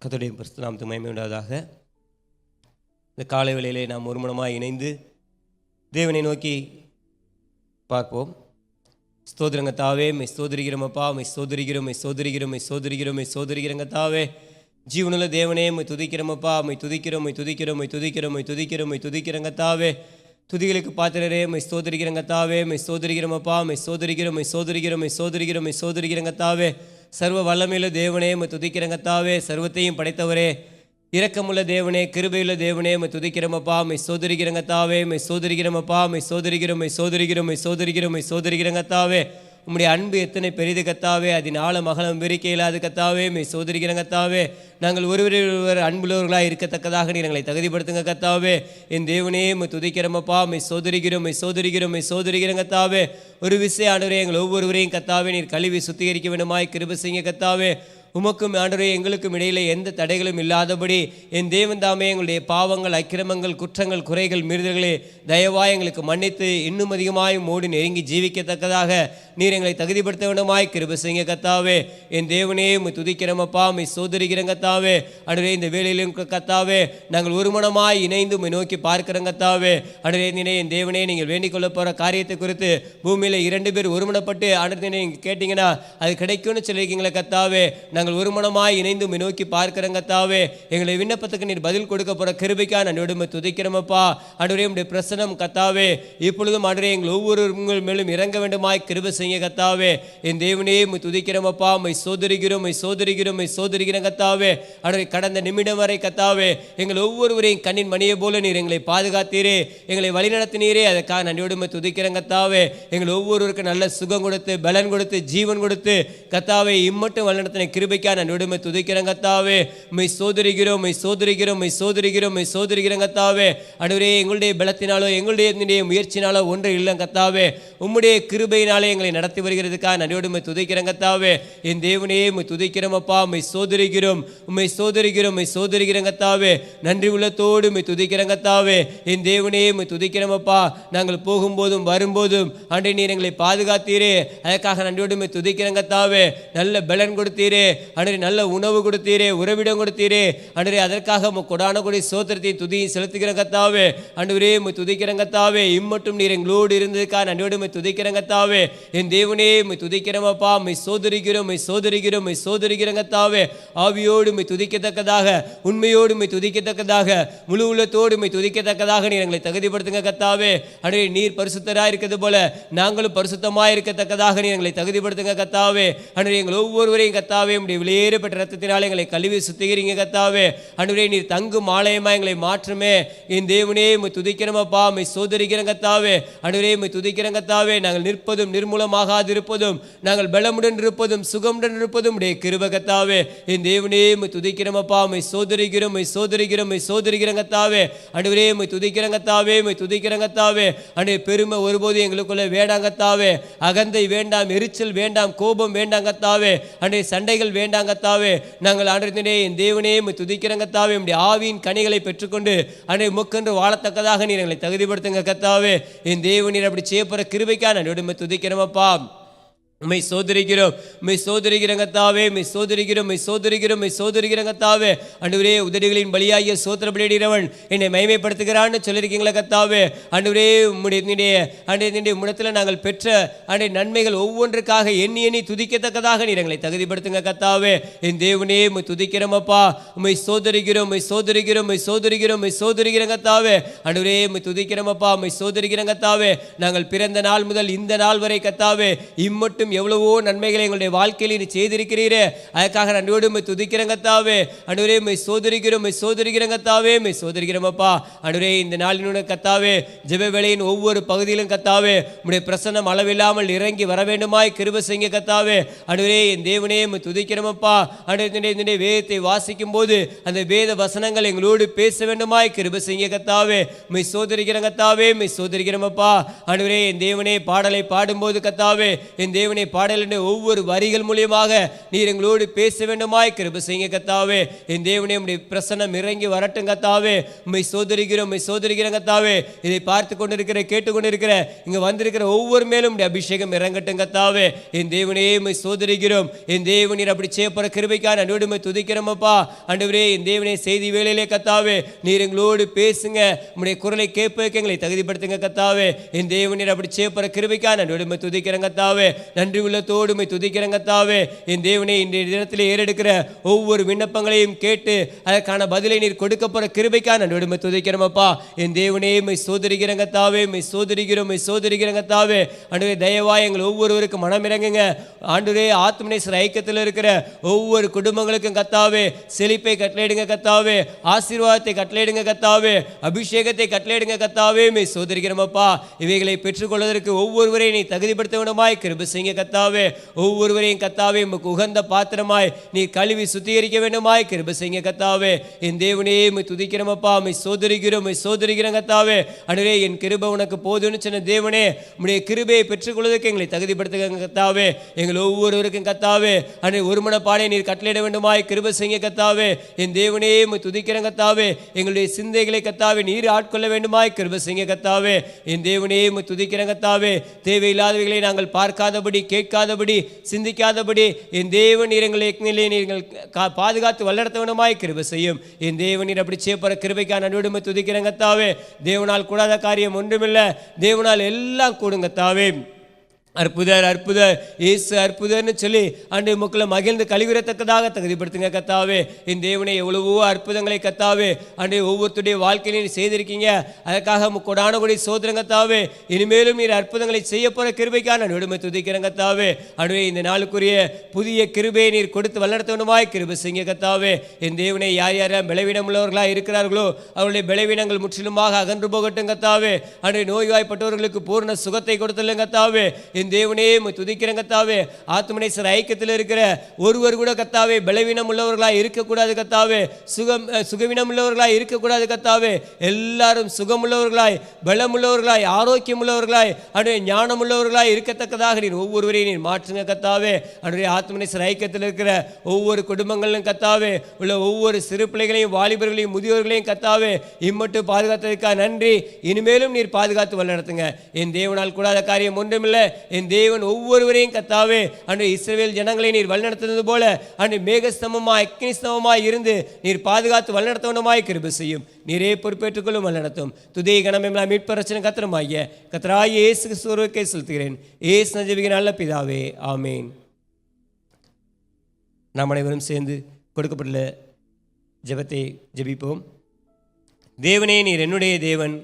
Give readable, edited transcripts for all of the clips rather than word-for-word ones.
கர்த்தருடைய பரிசுத்த நாமத்துக்கு மகிமை உண்டாவதாக. இந்த காலை வேளையிலே நாம் ஒருமனமாய் இணைந்து தேவனை நோக்கி பார்ப்போம். ஸ்தோத்திரங்க தாவே, மை ஸ்தோத்திரிக்கிறோம் அப்பா, மை ஸ்தோத்திரிக்கிறோம், மை ஸ்தோத்திரிக்கிறோம், மை ஸ்தோத்திரிக்கிறோம், மை ஸ்தோத்திரிக்கிறங்க தாவே. ஜீவனுள்ள தேவனே, மை துதிக்கிறோம் அப்பா, மை துதிக்கிறோம், மை துதிக்கிறோம், மை துதிக்கிறோம், மை துதிக்கிறோம், மை துதிக்கிறங்க தாவே. துதிகளுக்கு பாத்திரரே, மை ஸ்தோத்திரிக்கிறங்க தாவே, மை ஸ்தோத்திரிக்கிறோம் அப்பா, மை ஸ்தோத்திரிக்கிறோம், மை ஸ்தோத்திரிக்கிறோம், மை ஸ்தோத்திரிக்கிறோம், மை ஸ்தோத்திரிக்கிறங்க தாவே. சர்வ வல்லமையுள்ள தேவனே, மை துதிக்கிறங்க தாவே. சர்வத்தையும் படைத்தவரே, இரக்கமுள்ள தேவனே, கிருபையுள்ள தேவனே, மை துதிக்கிறோம் அப்பா, மை ஸ்தோத்திரிக்கிறங்க தாவே. மை ஸ்தோத்திரிக்கிறோம் அப்பா, மை ஸ்தோத்திரிக்கிறோம், மை ஸ்தோத்திரிக்கிறோம், மை ஸ்தோத்திரிக்கிறோம், மை ஸ்தோத்திரிக்கிறங்க தாவே. உம்முடைய அன்பு எத்தனை பெரிது கத்தாவே, அதன் ஆழம் அகலம் விரிக்க இல்லாது கத்தாவே. மை ஸ்தோத்திரிக்கிறங்க தாவே. நாங்கள் ஒருவர் அன்புள்ளவர்களாக இருக்கத்தக்கதாக நீர் எங்களை தகுதிப்படுத்துங்க கத்தாவே. என் தேவனே, மை துதிக்கிறோமப்பா, மை ஸ்தோத்திரிக்கிறோம், மை ஸ்தோத்திரிக்கிறோம், மை ஸ்தோத்திரிக்கிறங்க தாவே. ஒரு விஷயம் ஆண்டவரே, எங்கள் ஒவ்வொருவரையும் கத்தாவே நீர் கழுவி சுத்திகரிக்க வேண்டுமாய் கிருபை செய்யுங்க கத்தாவே. உமக்கும் ஆண்டவரே எங்களுக்கும் இடையிலே எந்த தடைகளும் இல்லாதபடி என் தேவன் தாமே எங்களுடைய பாவங்கள், அக்கிரமங்கள், குற்றங்கள், குறைகள், மீறுதல்களே தயவாய் எங்களுக்கு மன்னித்து இன்னும் அதிகமாய் மோடி நெருங்கி ஜீவிக்கத்தக்கதாக நீர் எங்களை தகுதிப்படுத்த வேண்டுமாய் கிருபை செய்யுங்க கத்தாவே. என் தேவனே, உம்மை துதிக்கிறோமப்பா, உம்மை ஸ்தோத்திரிக்கிறோம் கத்தாவே. ஆண்டவரே, இந்த வேளையிலும் கத்தாவே நாங்கள் ஒருமனமாய் இணைந்து உம்மை நோக்கி பார்க்கிறோம் கத்தாவே. ஆண்டவரே, என் தேவனே, நீங்கள் வேண்டிக் கொள்ள போகிற காரியத்தை குறித்து பூமியில் 2 பேர் ஒருமனப்பட்டு ஆண்டவரே நீங்கள் கேட்டீங்கன்னா அது கிடைக்கும்னு சொல்லியிருக்கீங்களே கத்தாவே. நாங்கள் ஒருமனமாய் இணைந்து உம்மை நோக்கி பார்க்கிறோம் கத்தாவே. எங்களை விண்ணப்பத்துக்கு நீர் பதில் கொடுக்க போகிற கிருபைக்கா நன்றியோடு உம்மை துதிக்கிறோமப்பா. ஆண்டவரே, உம்முடைய பிரசன்னம் கத்தாவே இப்பொழுதும் ஆண்டவரே எங்கள் ஒவ்வொரு மேலும் இறங்க வேண்டுமாய் கிருபை செய்ய கத்தாவே. என் தேவனே, உம்மை துதிக்கிறோமப்பா, உம்மை ஸ்தோத்திரிக்கிறோம், உம்மை ஸ்தோத்திரிக்கிறோம், உம்மை ஸ்தோத்திரிக்கிறோம் கத்தாவே. ஆண்டவரே, கடந்த நிமிடம் வரை கத்தாவே எங்கள் ஒவ்வொருவரையும் கண்ணின் மணியை போல நீர் எங்களை பாதுகாத்தீரே, எங்களை வழிநடத்தினீரே. அதற்காக நன்றியோடு உம்மை துதிக்கிறோம் கத்தாவே. எங்கள் ஒவ்வொருவருக்கும் நல்ல சுகம் கொடுத்து, பலன் கொடுத்து, ஜீவன் கொடுத்து கத்தாவே இம்மட்டும் வழிநடத்தின கிருபைக்கா நன்றியோடு உம்மை துதிக்கிறோம் கத்தாவே. உம்மை ஸ்தோத்திரிக்கிறோம், உம்மை ஸ்தோத்திரிக்கிறோம், உம்மை ஸ்தோத்திரிக்கிறோம், உம்மை ஸ்தோத்திரிக்கிறோம் கத்தாவே. ஆண்டவரே, எங்களுடைய பலத்தினாலோ எங்களுடைய முயற்சினாலோ ஒன்று இல்லை கத்தாவே. உம்முடைய கிருபையினாலே எங்களை நடத்தி வருகிறதுக்காக நன்றியோடு உம்மை துதிக்கிறோம் கத்தாவே. என் தேவனே, உம்மை துதிக்கிறோம் அப்பா, உம்மை ஸ்தோத்திரிக்கிறோம், உம்மை ஸ்தோத்திரிக்கிறோம், உம்மை ஸ்தோத்திரிக்கிறோம் கத்தாவே. நன்றி உள்ளத்தோடு உம்மை துதிக்கிறோம் கத்தாவே. என் தேவனே, உம்மை துதிக்கிறோம் அப்பா. நாங்கள் போகும்போதும் வரும்போதும் ஆண்டவரே நீர் எங்களை பாதுகாத்தீரே, அதற்காக நன்றியோடு உம்மை துதிக்கிறோம் கத்தாவே. நல்ல பலன் கொடுத்தீரே ஆண்டவரே, நல்ல உணவு கொடுத்தீரே, உறவிடம் கொடுத்தீரே ஆண்டவரே. அதற்காக கொடான கொடி சோத்திரத்தையும் துதியும் செலுத்துகிறோம் கத்தாவே. ஆண்டவரே, உம்மை துதிக்கிறோம் கத்தாவே. இம்மட்டும் நீர் எங்களோடு இருந்ததுக்காக நன்றியோடு உம்மை துதிக்கிறோம் கத்தாவே. என் தேவனே, உம்மை துதிக்கிறோம் அப்பா, உம்மை ஸ்தோத்திரிக்கிறோம், உம்மை ஸ்தோத்திரிக்கிறோம், உம்மை ஸ்தோத்திரிக்கிறோம் கத்தாவே. ஆவியோடு உம்மை துதிக்கத்தக்கதாக, உண்மையோடு உம்மை துதிக்கத்தக்கதாக, முழு உள்ளத்தோடு உம்மை துதிக்கத்தக்கதாக நீர் எங்களை தகுதிப்படுத்துங்க கத்தாவே. ஆண்டவரே, நீர் பரிசுத்தராக இருக்கிறது போல நாங்களும் பரிசுத்தமாக இருக்கத்தக்கதாக நீர் எங்களை தகுதிப்படுத்துங்க கத்தாவே. ஆண்டவரே, எங்கள் ஒவ்வொருவரையும் கத்தாவே உம்முடைய வெளியேறப்பட்ட ரத்தத்தினாலே எங்களை கழுவி சுத்திகரிங்க கத்தாவே. ஆண்டவரே, நீர் தங்கும் ஆலயமாக எங்களை மாற்றுமே. என் தேவனே, உம்மை துதிக்கிறோம் அப்பா, உம்மை ஸ்தோத்திரிக்கிறோம் கத்தாவே. ஆண்டவரே, உம்மை துதிக்கிறோம் கத்தாவே. நாங்கள் நிற்பதும் நிர்மூலமாகாது இருப்பதும், நாங்கள் பலமுடன் இருப்பதும் சுகமுடன் இருப்பதும் உடைய கிருபை கத்தாவே. என் தேவனே, உம்மை துதிக்கிறோம் அப்பா, உம்மை ஸ்தோத்திரிக்கிறோம், உம்மை ஸ்தோத்திரிக்கிறோம், உம்மை ஸ்தோத்திரிக்கிறோம் கத்தாவே. ஆண்டவரே, உம்மை துதிக்கிறோம் கத்தாவே, உம்மை துதிக்கிறோம் கத்தாவே. ஆண்டவரே, பெருமை ஒருபோது எங்களுக்குள்ள வேண்டாம் கத்தாவே. அகந்தை வேண்டாம், எரிச்சல் வேண்டாம், கோபம் வேண்டாம் கத்தாவே. ஆண்டவரே, சண்டைகள் வேண்டாம் கத்தாவே. நாங்கள் ஆண்டவரே என் தேவனே உம்மை துதிக்கிறோம் கத்தாவே. உம்முடைய ஆவியின் கனிகளை பெற்றுக்கொண்டு ஆண்டவரே முக்கென்று வாழத்தக்கதாக நீர் எங்களை தகுதிப்படுத்துங்க கத்தாவே. என் தேவன் நீர் அப்படி செய்ய போகிற கிருபைக்காக நன்றியோடு உம்மை துதிக்கிறோம் அப்பா. உம்மை ஸ்தோத்திரிக்கிறோம், உம்மை ஸ்தோத்திரிக்கிறோம் கத்தாவே. உம்மை ஸ்தோத்திரிக்கிறோம், உம்மை ஸ்தோத்திரிக்கிறோம், உம்மை ஸ்தோத்திரிக்கிறோம் கத்தாவே. ஆண்டவரே, உதடுகளின் பலியாகிய ஸ்தோத்திர பலியிடுகிறவன் என்னை மகிமைப்படுத்துகிறான்னு சொல்லியிருக்கீங்களா கத்தாவே. ஆண்டவரே, உம்முடைய முடத்தில் நாங்கள் பெற்ற நன்மைகள் ஒவ்வொன்றுக்காக எண்ணி எண்ணி துதிக்கத்தக்கதாக நீர் எங்களை தகுதிப்படுத்துங்க கத்தாவே. என் தேவனே, உம்மை துதிக்கிறோம் அப்பா, உம்மை ஸ்தோத்திரிக்கிறோம், உம்மை ஸ்தோத்திரிக்கிறோம், உம்மை ஸ்தோத்திரிக்கிறோம், உம்மை ஸ்தோத்திரிக்கிறோம் கத்தாவே. ஆண்டவரே, உம்மை துதிக்கிறோம் அப்பா, உம்மை ஸ்தோத்திரிக்கிறோம் கத்தாவே. நாங்கள் பிறந்த நாள் முதல் இந்த நாள் வரை கத்தாவே இம்மட்டும் இன்னும் எவ்வளவோ நன்மைகளை எங்களுடைய வாழ்க்கையில் நீ செய்திருக்கிறீரே, அதுக்காக நன்றியோடு உம்மை துதிக்கிறேன் கர்த்தாவே. ஆண்டவரே உம்மை சோதரிக்கிறோம் கர்த்தாவே, உம்மை சோதரிக்கிறோம் அப்பா. ஆண்டவரே இந்த நாளினுடைய கர்த்தாவே ஜெப வேளையின் ஒவ்வொரு பகுதியிலும் கர்த்தாவே உம்முடைய பிரசன்னம் அளவில்லாமல் இறங்கி வர வேண்டுமாய் கிருபை செய்யுங்க கர்த்தாவே. ஆண்டவரே என் தேவனே உம்மை துதிக்கிறோம் அப்பா. ஆண்டவரே இந்த வேதத்தை வாசிக்கும் போது அந்த வேத வசனங்கள் எங்களோடு பேச வேண்டுமாய் கிருபை செய்யுங்க கர்த்தாவே. உம்மை சோதரிக்கிறோம் கர்த்தாவே, உம்மை சோதரிக்கிறோம் அப்பா. ஆண்டவரே என் தேவனே பாடலை பாடும்போது கர்த்தாவே என் தேவனே பாடலின் ஒவ்வொரு வரிகள் மூலியமாக நீர் எங்களோடு பேச வேண்டுமாய் கிருபை செய்யுங்க கர்த்தாவே. என் தேவனே உம்முடைய பிரசன்னம் இறங்கி வரட்டும் கர்த்தாவே. உம்மை சோதரிக்கிறோம் கர்த்தாவே. இதை பார்த்து கொண்டிருக்கிற கேட்டுக்கொண்டிருக்கிற இங்க வந்திருக்கிற ஒவ்வொரு மேலும் உம்முடைய அபிஷேகம் இறங்கட்டும் கர்த்தாவே. என் தேவனே உம்மை சோதரிக்கிறோம். என் தேவனீர் அப்படி செய்யப்படுற கிருபைக்காக நன்றியோடு உம்மை துதிக்கிறோம் அப்பா. ஆண்டவரே என் தேவனே செய்தி வேளையிலே கர்த்தாவே நீர் எங்களோடு பேசுங்க, உம்முடைய குரலை கேட்பதற்கு எங்களை தகுதிப்படுத்துங்க கர்த்தாவே. என் தேவனீர் அப்படி செய்யப்படுற கிருபைக்காக நன்றியோடு உம்மை துதிக்கிறேன் கர்த்தாவே. நன்றி உள்ளத்தோடு உம்மை துதிக்கிறேன் கர்த்தாவே. என் தேவனே இன்றைய தினத்தில் ஏறெடுக்கிற ஒவ்வொரு விண்ணப்பங்களையும் கேட்டு அதற்கான பதிலை நீர் கொடுக்க போற கிருபைக்காக நன்றியோடு உம்மை துதிக்கிறோம் அப்பா. என் தேவனே உம்மை சோதரிக்கிறேன் கர்த்தாவே, உம்மை சோதரிக்கிறோம் கர்த்தாவே. ஆண்டவரே தயவாய் எங்கள் ஒவ்வொருவருக்கு மனம் இறங்குங்க ஆண்டவரே. ஆத்மநேசர் ஐக்கியத்தில் இருக்கிற ஒவ்வொரு குடும்பங்களுக்கும் கர்த்தாவே செழிப்பை கட்டளையிடுங்க கர்த்தாவே, ஆசீர்வாதத்தை கட்டளையிடுங்க கர்த்தாவே, அபிஷேகத்தை கட்டளையிடுங்க கர்த்தாவே. உம்மை சோதரிக்கிறோம் அப்பா. இவைகளை பெற்றுக்கொள்வதற்கு ஒவ்வொருவரையும் நீ தகுதிப்படுத்த வேண்டுமாய் கிருபை செய்யுங்க கர்த்தாவே. ஒவ்வொருவரையும் கர்த்தாவே உமக்கு உகந்த பாத்திரமாய் நீ கழுவி சுத்திகரிக்க வேண்டுமாய் கிருபை செய்யுங்க கர்த்தாவே. என் தேவனே உம்மை துதிக்கிறோம் அப்பா. உம்மை சோதரிக்கிறோம் கர்த்தாவே. ஆண்டவரே என் கிருபை உனக்கு போதும்னு சொன்ன தேவனே உம்முடைய கிருபையை பெற்றுக்கொள்வதற்கு எங்களை தகுதிப்படுத்துங்க கர்த்தாவே. எங்கள் ஒவ்வொருவருக்கும் கர்த்தாவே ஆண்டவரே ஒருமனப்பாடை நீர் கட்டளையிட வேண்டுமாய் கிருபை செய்யுங்க கர்த்தாவே. என் தேவனே உம்மை துதிக்கிறேன் கர்த்தாவே. எங்களுடைய சிந்தைகளை கர்த்தாவே நீர் ஆட்கொள்ள வேண்டுமாய் கிருபை செய்யுங்க கர்த்தாவே. என் தேவனே உம்மை துதிக்கிறேன் கர்த்தாவே. தேவையில்லாதவைகளை நாங்கள் பார்க்காதபடி கேட்காதபடி சிந்திக்காதபடி என் தேவன் நீர் எங்களை நீங்கள் பாதுகாத்து வல்லடத்த வேண்டுமாய் கிருபை செய்யும். என் தேவன் நீர் அப்படி செய்யப்படுற கிருபைக்கான நடுவுமை துதிக்கிறேன் கர்த்தாவே. தேவனால் கூடாத காரியம் ஒன்றுமில்லை, தேவனால் எல்லாம் கூடும் கர்த்தாவே. அற்புதர் இயேசு அற்புதர்னு சொல்லி ஆண்டு மக்களை மகிழ்ந்து கழிவிடத்தக்கதாக தகுதிப்படுத்துங்க கர்த்தாவே. என் தேவனே எவ்வளவோ அற்புதங்களை கர்த்தாவே ஆண்டு ஒவ்வொருத்தருடைய வாழ்க்கையிலும் செய்திருக்கீங்க, அதற்காக கொடான கொடி சோதரம் கர்த்தாவே. இனிமேலும் நீர் அற்புதங்களை செய்ய போற கிருபைக்கான நடுமை துதிக்கிறேன் கர்த்தாவே. ஆண்டவரே இந்த நாளுக்குரிய புதிய கிருபையை நீர் கொடுத்து வல்லடத்தவனுமாய் கிருபை செய்யுங்க கர்த்தாவே. என் தேவனே யார் யாரெல்லாம் பலவீனம் உள்ளவர்களாக இருக்கிறார்களோ அவருடைய பலவீனங்கள் முற்றிலுமாக அகன்று போகட்டும் கர்த்தாவே. ஆண்டு நோய்வாய்ப்பட்டவர்களுக்கு பூர்ண சுகத்தை கொடுத்துள்ள கர்த்தாவே. என் தேவனே துதிக்கிறேன் கர்த்தாவே. ஆத்மநேசர் ஐக்கியத்தில் இருக்கிற ஒருவர் கூட கர்த்தாவே பலவீனம் உள்ளவர்களாக இருக்கக்கூடாது கர்த்தாவே, சுகவீனம் உள்ளவர்களாக இருக்கக்கூடாது கர்த்தாவே. எல்லாரும் சுகமுள்ளவர்களாய் பலமுள்ளவர்களாய் ஆரோக்கியம் உள்ளவர்களாய் அன்றைய ஞானம் உள்ளவர்களாய் இருக்கத்தக்கதாக நீர் ஒவ்வொருவரையும் நீர் மாற்றுங்க கர்த்தாவே. அன்றைய ஆத்மநேசர் ஐக்கியத்தில் இருக்கிற ஒவ்வொரு குடும்பங்களிலும் கர்த்தாவே உள்ள ஒவ்வொரு சிறு பிள்ளைகளையும் வாலிபர்களையும் முதியோர்களையும் கர்த்தாவே இம்மட்டும் பாதுகாத்ததற்காக நன்றி. இனிமேலும் நீர் பாதுகாத்து வழிநடத்துங்க. என் தேவனால் கூடாத காரியம் ஒன்றுமில்லை. என் தேவன் ஒவ்வொருவரையும் கர்த்தாவே அன்று இஸ்ரவேல் ஜனங்களை நீர் வழிநடத்துவது போல அன்று மேகஸ்தமமாய் அக்னிஸ்தமமாய் இருந்து நீர் பாதுகாத்து வழிநடத்தவனமாய் கிருபை செய்யும். நீரே பொறுப்பேற்றுக் கொள்ளும் வழிநடத்தும். துதி கனமெல்லாம் மீட்பரசன கத்திரமாகிய கர்த்தராகிய இயேசு கிறிஸ்துவுக்கே செலுத்துகிறேன். இயேசு நஜபிக்கிற நல்ல பிதாவே, ஆமேன். நாம் அனைவரும் சேர்ந்து கொடுக்கப்பட்டுள்ள ஜெபத்தை ஜெபிப்போம். தேவனே நீர் என்னுடைய தேவன்,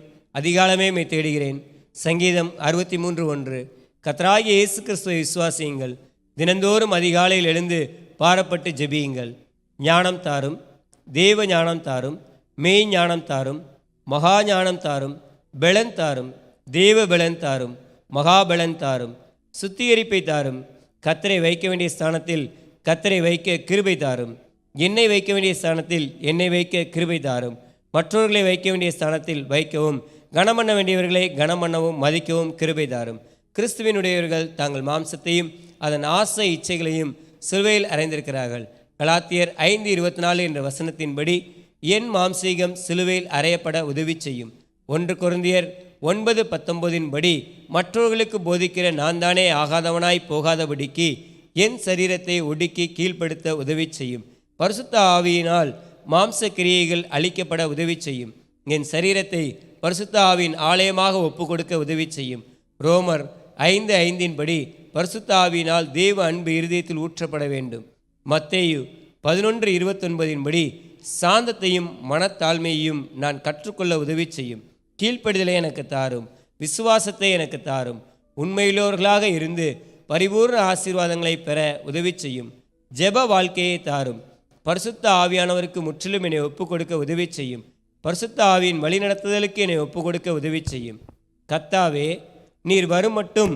அதிகாலமே மை தேடுகிறேன். சங்கீதம் 63:1. கர்த்தராகிய இயேசு கிறிஸ்துவை விசுவாசியுங்கள், தினந்தோறும் அதிகாலையில் எழுந்து பாரப்பட்டு ஜெபியுங்கள். ஞானம் தாரும், தேவ ஞானம் தாரும், மெய் ஞானம் தாரும், மகா ஞானம் தாரும், பலன் தாரும், தேவ பலன் தாரும், மகா பலன் தாரும், சுத்திகரிப்பை தாரும். கர்த்தரை வைக்க வேண்டிய ஸ்தானத்தில் கர்த்தரை வைக்க கிருபை தாரும். என்னை வைக்க வேண்டிய ஸ்தானத்தில் என்னை வைக்க கிருபை தாரும். மற்றவர்களை வைக்க வேண்டிய ஸ்தானத்தில் வைக்கவும், கனம் பண்ண வேண்டியவர்களை கனம் பண்ணவும் மதிக்கவும் கிருபை தாரும். கிறிஸ்துவினுடையவர்கள் தாங்கள் மாம்சத்தையும் அதன் ஆசை இச்சைகளையும் சிலுவையில் அறைந்திருக்கிறார்கள். கலாத்தியர் 5:24 என்ற வசனத்தின்படி என் மாம்சீகம் சிலுவையில் அறையப்பட உதவி செய்யும். 1 கொரிந்தியர் 9:19 படி மற்றவர்களுக்கு போதிக்கிற நான் தானே ஆகாதவனாய் போகாதபடிக்கு என் சரீரத்தை ஒடுக்கி கீழ்ப்படுத்த உதவி செய்யும். பரிசுத்த ஆவியினால் மாம்ச கிரியைகள் அழிக்கப்பட உதவி செய்யும். என் சரீரத்தை பரிசுத்த ஆவியின் ஆலயமாக ஒப்பு கொடுக்க உதவி செய்யும். ரோமர் 5:5 படி பரிசுத்த ஆவியினால் தேவ அன்பு இருதயத்தில் ஊற்றப்பட வேண்டும். மத்தேயு 11:29 படி சாந்தத்தையும் மனத்தாழ்மையையும் நான் கற்றுக்கொள்ள உதவி செய்யும். கீழ்ப்படிதலை எனக்கு தாரும், விசுவாசத்தை எனக்கு தாரும். உண்மையுள்ளவர்களாக இருந்து பரிபூர்ண ஆசீர்வாதங்களை பெற உதவி செய்யும். ஜெப வாழ்க்கையை தாரும். பரிசுத்த ஆவியானவருக்கு முற்றிலும் என்னை ஒப்புக் கொடுக்க உதவி செய்யும். பரிசுத்த ஆவியின் வழிநடத்துதலுக்கு என்னை ஒப்புக் கொடுக்க உதவி செய்யும். கர்த்தாவே, நீர் வரும் மட்டும்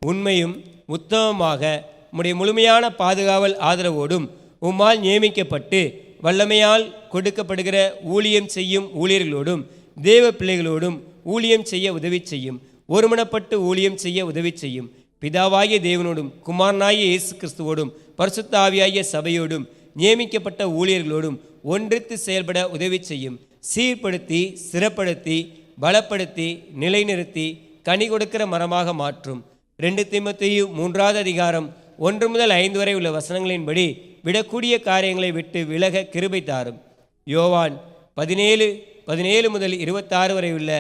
உண்மையும் உத்தமமாக உம்முடைய முழுமையான பாதுகாவல் ஆதரவோடும் உம்மால் நியமிக்கப்பட்டு வல்லமையால் கொடுக்கப்படுகிற ஊழியம் செய்யும் ஊழியர்களோடும் தேவ பிள்ளைகளோடும் ஊழியம் செய்ய உதவி செய்யும். ஒருமனப்பட்டு ஊழியம் செய்ய உதவி செய்யும். பிதாவாகிய தேவனோடும் குமாரனாகிய இயேசு கிறிஸ்துவோடும் பரிசுத்த ஆவியாகிய சபையோடும் நியமிக்கப்பட்ட ஊழியர்களோடும் ஒன்றித்து செயல்பட உதவி செய்யும். சீர்படுத்தி சிறப்படுத்தி பலப்படுத்தி நிலைநிறுத்தி கனி கொடுக்கிற மரமாக மாற்றும். 2 தீமோத்தேயு 3 அதிகாரம் 1 முதல் 5 வரை உள்ள வசனங்களின்படி விடக்கூடிய காரியங்களை விட்டு விலக கிருபை தாரும். யோவான் 17 முதல் 26 வரை உள்ள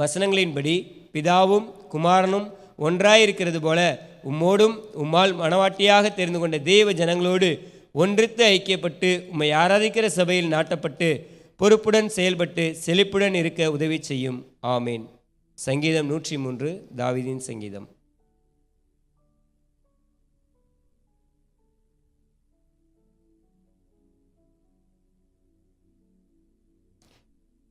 வசனங்களின்படி பிதாவும் குமாரனும் ஒன்றாயிருக்கிறது போல உம்மோடும் உம்மால் மனவாட்டியாக தெரிந்து கொண்ட தேவ ஜனங்களோடு ஒன்றித்து ஐக்கியப்பட்டு உம்மை ஆராதிக்கிற சபையில் நாட்டப்பட்டு பொறுப்புடன் செயல்பட்டு செழிப்புடன் இருக்க உதவி செய்யும். ஆமேன். சங்கீதம் 103, தாவீதின் சங்கீதம்.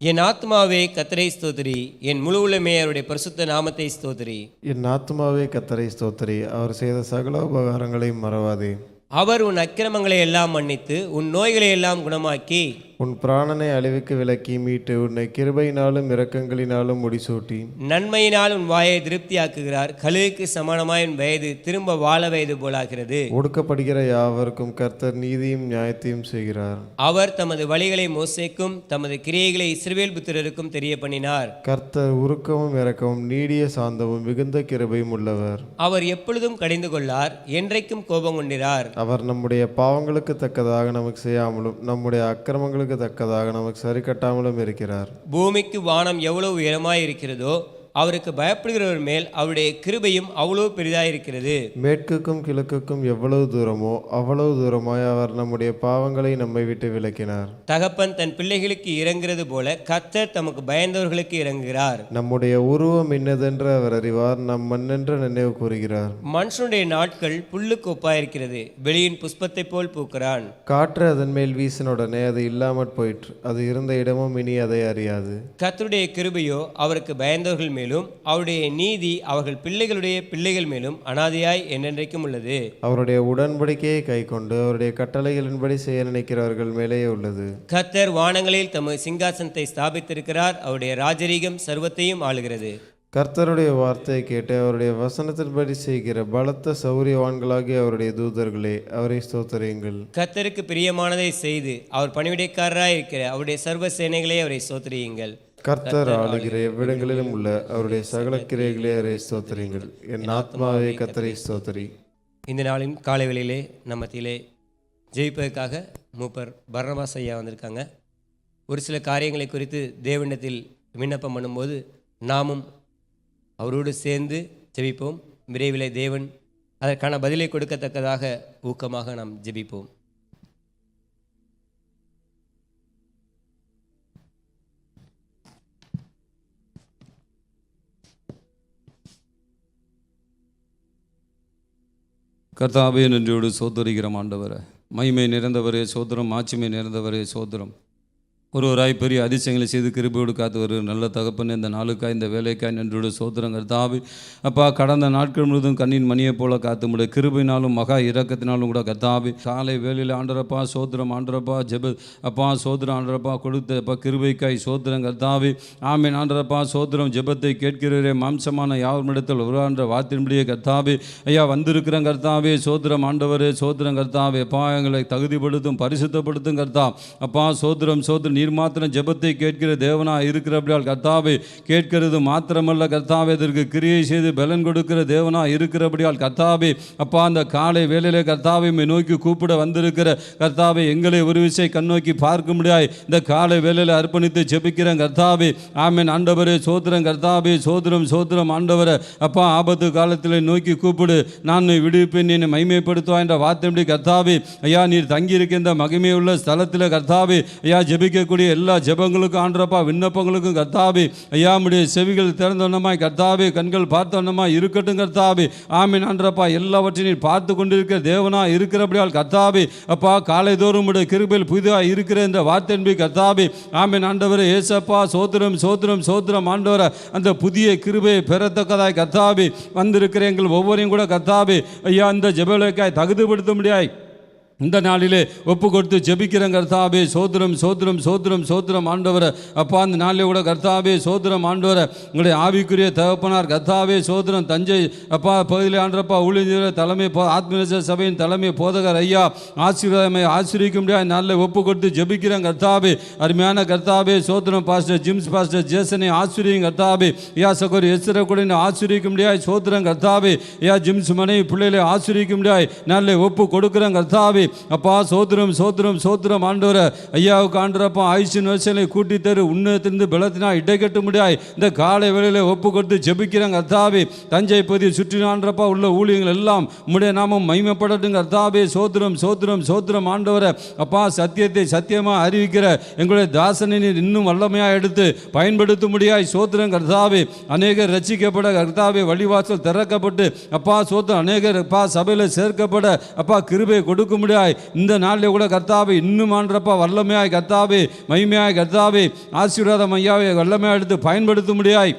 என் ஆத்மாவே கர்த்தரை ஸ்தோத்திரி, என் முழு உள்ளமே அவருடைய பரிசுத்த நாமத்தை ஸ்தோத்திரி. என் ஆத்மாவே கர்த்தரை ஸ்தோத்திரி, அவர் செய்த சகல உபகாரங்களையும் மறவாதே. அவர் உன் அக்கிரமங்களை எல்லாம் மன்னித்து உன் நோய்களை எல்லாம் குணமாக்கி உன் பிராணனை அழிவுக்கு விலக்கி மீட்டு உன்னை கிருபையினாலும் இரக்கங்களினாலும் முடிசூட்டி நன்மையினால் உன் வாயை திருப்தியாக்குகிறார். கழுகுக்கு சமானமாய் உன் வயது திரும்ப வாழ வயது போலாகிறது. ஒடுக்கப்படுகிற யாவருக்கும் கர்த்தர் நீதியும் நியாயத்தையும் செய்கிறார். அவர் தமது வழிகளை மோசேக்கும் தமது கிரியைகளை இஸ்ரவேல் புத்திரருக்கும் தெரிய பண்ணினார். கர்த்தர் உருக்கமும் இரக்கமும் நீடிய சாந்தமும் மிகுந்த கிருபையும் உள்ளவர். அவர் எப்பொழுதும் கடிந்து கொள்ளார், என்றைக்கும் கோபம் கொண்டிரார். அவர் நம்முடைய பாவங்களுக்கு தக்கதாக நமக்கு செய்யாமலும் நம்முடைய அக்கிரமங்களுக்கு தக்கதாக நமக்கு சரி கட்டாமலும் இருக்கிறார். பூமிக்கு வானம் எவ்வளவு உயரமாய் இருக்கிறதோ அவருக்கு பயப்படுகிறவர் மேல் அவருடைய கிருபையும் அவ்வளவு பெரிதாயிருக்கிறது. மேற்குக்கும் கிழக்குக்கும் எவ்வளவு தூரமோ அவ்வளவு தூரமாய் அவர் நம்முடைய பாவங்களை நம்மை விட்டு விலக்கினார். தகப்பன் தன் பிள்ளைகளுக்கு இறங்குகிறது போல கர்த்தர் தமக்கு பயந்தவர்களுக்கு இறங்குகிறார். நம்முடைய உருவம் என்னதென்று அவர் அறிவார், நம் மண்ணென்று நினைவு கூறுகிறார். மனுஷனுடைய நாட்கள் புல்லுக்கு ஒப்பாயிருக்கிறது, வெளியின் புஷ்பத்தை போல் பூக்கிறான். காற்று அதன் மேல் வீசினுடனே அது இல்லாமற் போயிற்று, அது இருந்த இடமும் இனி அதை அறியாது. கர்த்தருடைய கிருபையோ அவருக்கு பயந்தவர்கள் மேலும் அவருடைய நீதி அவர்கள் பிள்ளைகளுடைய பிள்ளைகள் மேலும் அனாதையாய் என்றென்றைக்கும் உள்ளது. அவருடைய உடன்படிக்கையை கைக்கொண்டு அவருடைய கட்டளைகளின்படி செய்ய நினைக்கிறவர்கள் மேலேயே உள்ளது. கர்த்தர் வானங்களில் தமது சிங்காசனத்தை ஸ்தாபித்திருக்கிறார், அவருடைய ராஜரீகம் சர்வத்தையும் ஆளுகிறது. கர்த்தருடைய வார்த்தையை கேட்டு அவருடைய வசனத்தின்படி செய்கிற பலத்த சௌரியவான்களாகிய அவருடைய தூதர்களே, அவரை ஸ்தோத்திரியுங்கள். கர்த்தருக்கு பிரியமானதை செய்து அவர் பணிவிடைக்காரராய் இருக்கிற அவருடைய சர்வ சேனைகளே அவரை ஸ்தோத்திரியுங்கள். கர்த்தர் ஆளுகிற எவ்விடங்களிலும் உள்ள அவருடைய சகல கிரியைகளே அவரை ஸ்தோத்திரியுங்கள். என் ஆத்மாவே கர்த்தரை ஸ்தோத்திரி. இந்த நாளின் காலை வேளையிலே நம்ம மத்தியிலே ஜெயிப்பதற்காக மூப்பர் பர்னபாஸ் ஐயா வந்திருக்காங்க. ஒரு சில காரியங்களை குறித்து தேவனிடத்தில் விண்ணப்பம் பண்ணும்போது நாமும் அவரோடு சேர்ந்து ஜெபிப்போம். விரைவிலே தேவன் அதற்கான பதிலை கொடுக்கத்தக்கதாக ஊக்கமாக நாம் ஜெபிப்போம். கர்த்தாவே, நன்றியோடு சோதரிக்கிறோம் ஆண்டவரை. மகிமை நிறைந்தவரே சோதரம், மாட்சிமை நிறைந்தவரே சோதரம். ஒருவராய் பெரிய அதிசயங்களை செய்து கிருபையோடு காத்து வருகிற நல்ல தகப்பன், இந்த நாளுக்காய் இந்த வேலைக்காய் நன்றியோடு சோதரம் கர்த்தாவே. அப்பா, கடந்த நாட்கள் முழுவதும் கண்ணின் மணியை போல காத்து முடிய கிருபையினாலும் மகா இரக்கத்தினாலும் கூட கர்த்தாவே காலை வேலையில் ஆண்டரப்பா சோதரம் ஆண்டரப்பா ஜெப அப்பா சோதரம் ஆண்டரப்பா கொடுத்த அப்பா கிருபைக்காய் சோதரம் கர்த்தாவே. ஆமீன் ஆண்டரப்பா சோதரம். ஜெபத்தை கேட்கிறவரே மாம்சமான யாவரிடத்தில் உருவான்ற வார்த்தையின்படியே கர்த்தாவே ஐயா வந்திருக்கிறேன் கர்த்தாவே. சோதரம் ஆண்டவரே சோதரம் கர்த்தாவே. அப்பா எங்களை தகுதிப்படுத்தும் பரிசுத்தப்படுத்தும் கர்த்தா. அப்பா சோதரம் சோதரம். நீர் மாத்திரம் ஜெபத்தை கேட்கிற தேவனாக இருக்கிறபடியால் கர்த்தாவே கேட்கிறது மாத்திரமல்ல கர்த்தாவே, இதற்கு கிரியை செய்து பலன் கொடுக்கிற தேவனாக இருக்கிறபடியால் கர்த்தாவே அப்பா அந்த காலை வேளையிலே கர்த்தாவை நோக்கி கூப்பிட வந்திருக்கிற கர்த்தாவே எங்களை ஒரு விஷயம் கண்ணோக்கி பார்க்க முடியாது இந்த காலை வேளையில் அர்ப்பணித்து ஜெபிக்கிறேன் கர்த்தாவே. ஆமீன் ஆண்டவரே சோதரம் கர்த்தாவே. சோதரம் சோதரம் ஆண்டவரை. அப்பா ஆபத்து காலத்தில் நோக்கி கூப்பிடு, நான் விடுவிப்பேன், என்னை மகிமைப்படுத்துவா என்ற வார்த்தைப்படி கர்த்தாவே ஐயா நீர் தங்கியிருக்க இந்த மகிமையுள்ள ஸ்தலத்தில் கர்த்தாவே ஐயா ஜெபிக்க செய்யக்கூடிய எல்லா ஜெபங்களுக்கும் ஆண்டவரப்பா விண்ணப்பங்களுக்கும் கர்த்தாவே ஐயா உம்முடைய செவிகள் திறந்தவண்ணமாய் கர்த்தாவே கண்கள் பார்த்தவண்ணமாய் இருக்கட்டும் கர்த்தாவே. ஆமீன் ஆண்டவரப்பா. எல்லாவற்றையும் நீர் பார்த்து கொண்டிருக்கிற தேவனா இருக்கிறபடியால் கர்த்தாவே அப்பா காலைதோறும் உடைய கிருபையில் புதிதாக இருக்கிற இந்த வார்த்தையின்படி கர்த்தாவே ஆமீன் ஆண்டவரே ஏசப்பா சோத்திரம் சோத்திரம் சோத்திரம் ஆண்டவரை அந்த புதிய கிருபையை பெறத்தக்கதாய் கர்த்தாவே வந்திருக்கிற எங்கள் ஒவ்வொரையும் கூட கர்த்தாவே ஐயா இந்த ஜெபங்களுக்காய் தகுதிப்படுத்த முடியாய் இந்த நாளிலே ஒப்பு கொடுத்து ஜெபிக்கிறேன் கர்த்தாவே. சோத்திரம் சோத்திரம் சோத்திரம் சோத்திரம் ஆண்டவரை அப்பா அந்த நாளிலே கூட கர்த்தாவே சோத்திரம் ஆண்டவரை உங்களுடைய ஆவிக்குரிய தகப்பனார் கர்த்தாவே சோத்திரம் தஞ்சை அப்பா பகுதியில் ஆண்டப்பா ஊழியர் தலைமை ஆத்மீக சபையின் தலைமை போதகர் ஐயா ஆசீர்வாதமை ஆசிரியிக்க முடியாது நாளில் ஒப்பு கொடுத்து ஜெபிக்கிறேன் கர்த்தாவே. அருமையான கர்த்தாவே சோத்திரம் பாஸ்டர் ஜிம்ஸ் பாஸ்டர் ஜேசனை ஆசிரியும் கர்த்தாவே. ஐயா சகோதரி எஸ்ர கூட ஆசிரியிக்க முடியாது சோத்திரம் கர்த்தாவே. ஐயா ஜிம்ஸ் மனைவி பிள்ளைகளை ஆசிரியிக்க முடியாது நாளில் ஒப்பு கொடுக்குறேன் கர்த்தாவே. அப்பா சோத்திரம் சோத்திரம் சோத்திரம் ஆண்டவரை ஐயாவுக்கு ஆண்டரப்பா ஆயுஷின் வரிசைகளை கூட்டி தரு உன்னத்திலிருந்து பலத்தினா இடைக்கட்ட முடியாது இந்த காலை வேளையில் ஒப்பு கொடுத்து ஜெபிக்கிறாங்க கர்த்தாவே. தஞ்சை பகுதியை சுற்றி ஆண்டரப்பா உள்ள ஊழியங்கள் எல்லாம் உம்முடைய நாமம் மகிமைப்படட்டும் கர்த்தாவே. சோத்திரம் சோத்திரம் சோத்திரம் ஆண்டவரை அப்பா சத்தியத்தை சத்தியமாக அறிவிக்கிற எங்களுடைய தாசனை நீர் இன்னும் வல்லமையாக எடுத்து பயன்படுத்த முடியாது சோத்திரம் கர்த்தாவே. அநேகர் ரட்சிக்கப்பட கர்த்தாவே வழிவாசல் திறக்கப்பட்டு அப்பா சோத்திரம் அநேகர் அப்பா சபையில் சேர்க்கப்பட அப்பா கிருபை கொடுக்க முடியாது இந்த நாளில் கூட கர்த்தாவே இன்னும் ஆண்டரப்பா வல்லமையாய் கர்த்தாவே மகிமையாய் கர்த்தாவே ஆசீர்வாதம் ஐயாவை வல்லமையாக எடுத்து பயன்படுத்த முடியாது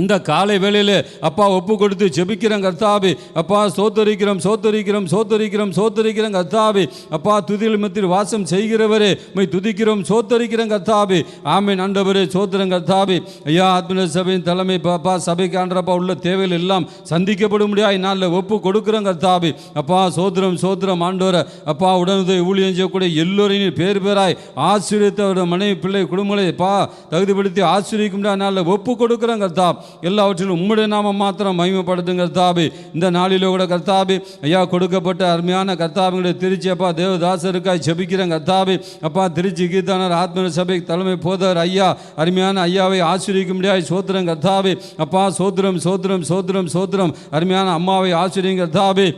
இந்த காலை வேளையில் அப்பா ஒப்பு கொடுத்து ஜெபிக்கிறேன் கர்த்தாவே. அப்பா சோத்தரிக்கிறோம் சோத்தரிக்கிறோம் சோத்தரிக்கிறோம் சோத்தரிக்கிறோம் கர்த்தாவே. அப்பா துதியில் மத்தியில் வாசம் செய்கிறவரே மை துதிக்கிறோம் சோத்தரிக்கிறோம் கர்த்தாவே. ஆமீன் ஆண்டவரே சோத்திரம் கர்த்தாவே. ஐயா ஆத்மீக சபையின் தலைமை பாப்பா சபைக்கு ஆண்டரப்பா உள்ள தேவைகள் எல்லாம் சந்திக்கப்பட முடியாது நாளில் ஒப்பு கொடுக்குறோம் கர்த்தாவே. அப்பா சோத்திரம் சோத்திரம் ஆண்டவரை அப்பா உடனுதவி ஊழியம் செய்யக்கூடிய எல்லோரையும் பேர் பேராய் ஆசீர்வதித்த மனைவி பிள்ளை குடும்பங்களை பா தகுதிப்படுத்தி ஆசீர்வதிக்க முடியாது நாளில் ஒப்பு கொடுக்குறோம் கர்த்தாவே. எல்லாவற்றிலும் உம்முடைய நாமம் மாத்திரம் மகிமைப்படுத்துங்க கர்த்தாவே. இந்த நாளிலோ கூட கர்த்தாவே ஐயா கொடுக்கப்பட்ட அருமையான கர்த்தாவினுடைய திருச்சி அப்பா தேவதாசருக்காய் ஜெபிக்கிறேன் கர்த்தாவே. அப்பா திருச்சி கீர்த்தனர் ஆத்மீக சபை தலைமை போதகர் ஐயா அருமையான ஐயாவை ஆசீர்வதிக்க முடியாது சோத்திரம் கர்த்தாவே. அப்பா சோத்திரம் சோத்திரம் சோத்திரம் சோத்திரம் அருமையான அம்மாவை ஆசீர்வதிங்க கர்த்தாவே.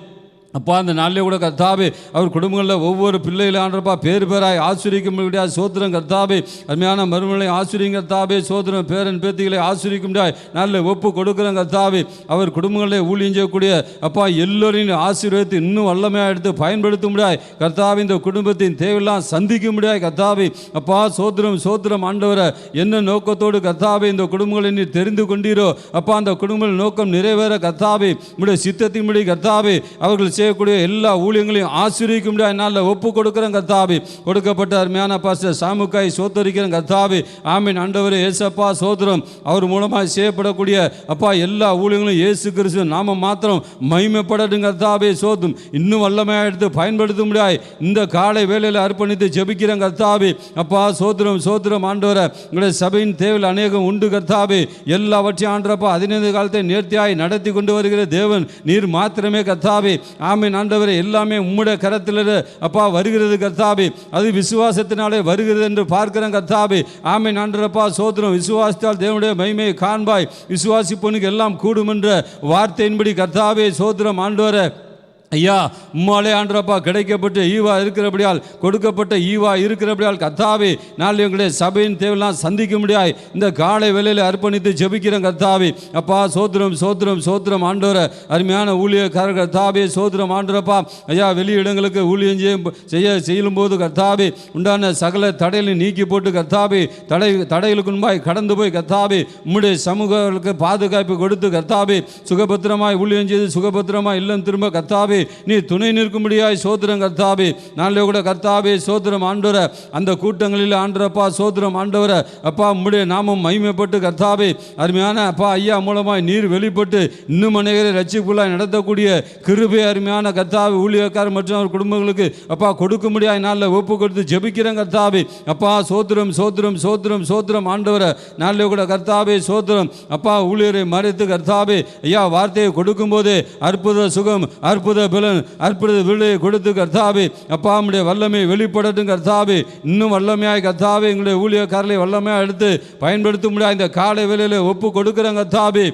அப்பா அந்த நாளிலே கூட கர்த்தாவே அவர் குடும்பங்களில் ஒவ்வொரு பிள்ளைகளை ஆண்டப்பா பேர் பேராய் ஆசீர்வதிக்க முடியாது சோத்திரம் கர்த்தாவே. அருமையான மருமகளை ஆசீர்வதிங்க கர்த்தாவே. சோத்திரம் பேரன் பேத்திகளை ஆசீர்வதிக்க முடியாது நாளில் ஒப்பு கொடுக்குறேன் கர்த்தாவே. அவர் குடும்பங்களில் ஊழியம் செய்யக்கூடிய அப்பா எல்லோரையும் ஆசீர்வதித்து இன்னும் வல்லமையாக எடுத்து பயன்படுத்த முடியாது கர்த்தாவே. இந்த குடும்பத்தின் தேவையெல்லாம் சந்திக்க முடியாது கர்த்தாவே. அப்பா சோத்திரம் சோத்திரம் ஆண்டவரை என்ன நோக்கத்தோடு கர்த்தாவே இந்த குடும்பங்களை நீ தெரிந்து கொண்டீரோ அப்பா அந்த குடும்பங்களின் நோக்கம் நிறைவேற கர்த்தாவே உடைய சித்தத்தின்படி கர்த்தாவே அவர்கள் செய்யக்கூடிய எல்லா ஊழியங்களையும் ஆசீர்வதிக்க முடியாது நாளில் ஒப்பு கொடுக்குறேன் கர்த்தாவே. கொடுக்கப்பட்ட அருமையான பாஸ்டர் சாமுக்காய் சோத்தரிக்கிறேன் கர்த்தாவே. ஆமீன் ஆண்டவரே ஏசப்பா சோத்திரம் அவர் மூலமாக செய்யப்படக்கூடிய அப்பா எல்லா ஊழியங்களும் இயேசு கிறிஸ்து நாம மாத்திரம் மகிமைப்படட்டும் கர்த்தாவே. சோத்தும் இன்னும் வல்லமையாக எடுத்து பயன்படுத்த முடியாது இந்த காலை வேளையில் அர்ப்பணித்து ஜெபிக்கிறேன் கர்த்தாவே. அப்பா சோத்திரம் சோத்திரம் ஆண்டவரை உங்களுடைய சபையின் தேவையில் அநேகம் உண்டு கர்த்தாவே. எல்லாவற்றையும் ஆண்டரப்பா 15 காலத்தை நேர்த்தியாய் நடத்தி கொண்டு வருகிற தேவன் நீர் மாத்திரமே கர்த்தாவே. ஆமீன் ஆண்டவரே எல்லாமே உம்முடைய கரத்தில் அப்பா வருகிறது கர்த்தாவே. அது விசுவாசத்தினாலே வருகிறது என்று பார்க்கிறேன் கர்த்தாவே. ஆமீன் ஆண்டவரப்பா சோத்திரம் விசுவாசித்தால் தேவனுடைய மகிமையை காண்பாய் விசுவாசிப்பவனுக்கு எல்லாம் கூடும் என்ற வார்த்தையின்படி கர்த்தாவே சோத்திரம் ஆண்டவரே. ஐயா உம்மாலே ஆண்டரப்பா கிடைக்கப்பட்ட ஈவா இருக்கிறபடியால் கொடுக்கப்பட்ட ஈவா இருக்கிறபடியால் கர்த்தாவே நாளை எங்களுடைய சபையின் தேவையெல்லாம் சந்திக்க முடியாது இந்த காலை வேளையில் அர்ப்பணித்து ஜெபிக்கிறேன் கர்த்தாவே. அப்பா சோத்திரம் சோத்திரம் சோத்திரம் ஆண்டவரை அருமையான ஊழியக்காரர் கர்த்தாவே சோத்திரம் ஆண்டரப்பா. ஐயா வெளியிடங்களுக்கு ஊழியம் செய்யும்போது கர்த்தாவே உண்டான சகல தடைகளை நீக்கி போட்டு கர்த்தாவே தடைகளுக்கு முன்பாய் கடந்து போய் கர்த்தாவே உம்முடைய சமூகங்களுக்கு பாதுகாப்பு கொடுத்து கர்த்தாவே சுகபத்திரமாய் ஊழியம் செய்து சுகபத்திரமாய் இல்லம் திரும்ப கர்த்தாவே நீ துணை நிற்கும்படியாய் சோத்திரம் கர்த்தாவே. நாளிலே கூட கர்த்தாவே சோத்திரம் ஆண்டவரை அந்த கூட்டங்களில் ஆண்டரப்பா சோத்திரம் ஆண்டவரை அப்பா உம்முடைய நாமம் மகிமைப்பட்டு கர்த்தாவே அருமையான அப்பா ஐயா மூலமாய் நீர் வெளிப்பட்டு இன்னும் அநேகரை ரட்சிப்புள்ளாய் நடத்தக்கூடிய கிருபை அருமையான கர்த்தாவே ஊழியக்காரர் மற்றும் அவர் குடும்பங்களுக்கு அப்பா கொடுக்க முடியாய் நாளில் ஒப்பு கொடுத்து ஜெபிக்கிறேன் கர்த்தாவே. அப்பா சோத்திரம் சோத்திரம் சோத்திரம் சோத்திரம் ஆண்டவரை நாளிலே கூட கர்த்தாவே சோத்திரம் அப்பா ஊழியரை மறைத்து கர்த்தாவே ஐயா வார்த்தையை கொடுக்கும் போதே அற்புத சுகம் அற்புத பலன் அற்புத விடுதலை கொடுத்து கர்த்தாவே அப்பா நம்முடைய வல்லமை வெளிப்படட்டும் கர்த்தாவே. இன்னும் வல்லமையாய் கர்த்தாவே எங்களுடைய ஊழியக்காரர்களை வல்லமையாக எடுத்து பயன்படுத்த முடியாது இந்த காலை வேளையில் ஒப்பு கொடுக்குறேன் கர்த்தாவே.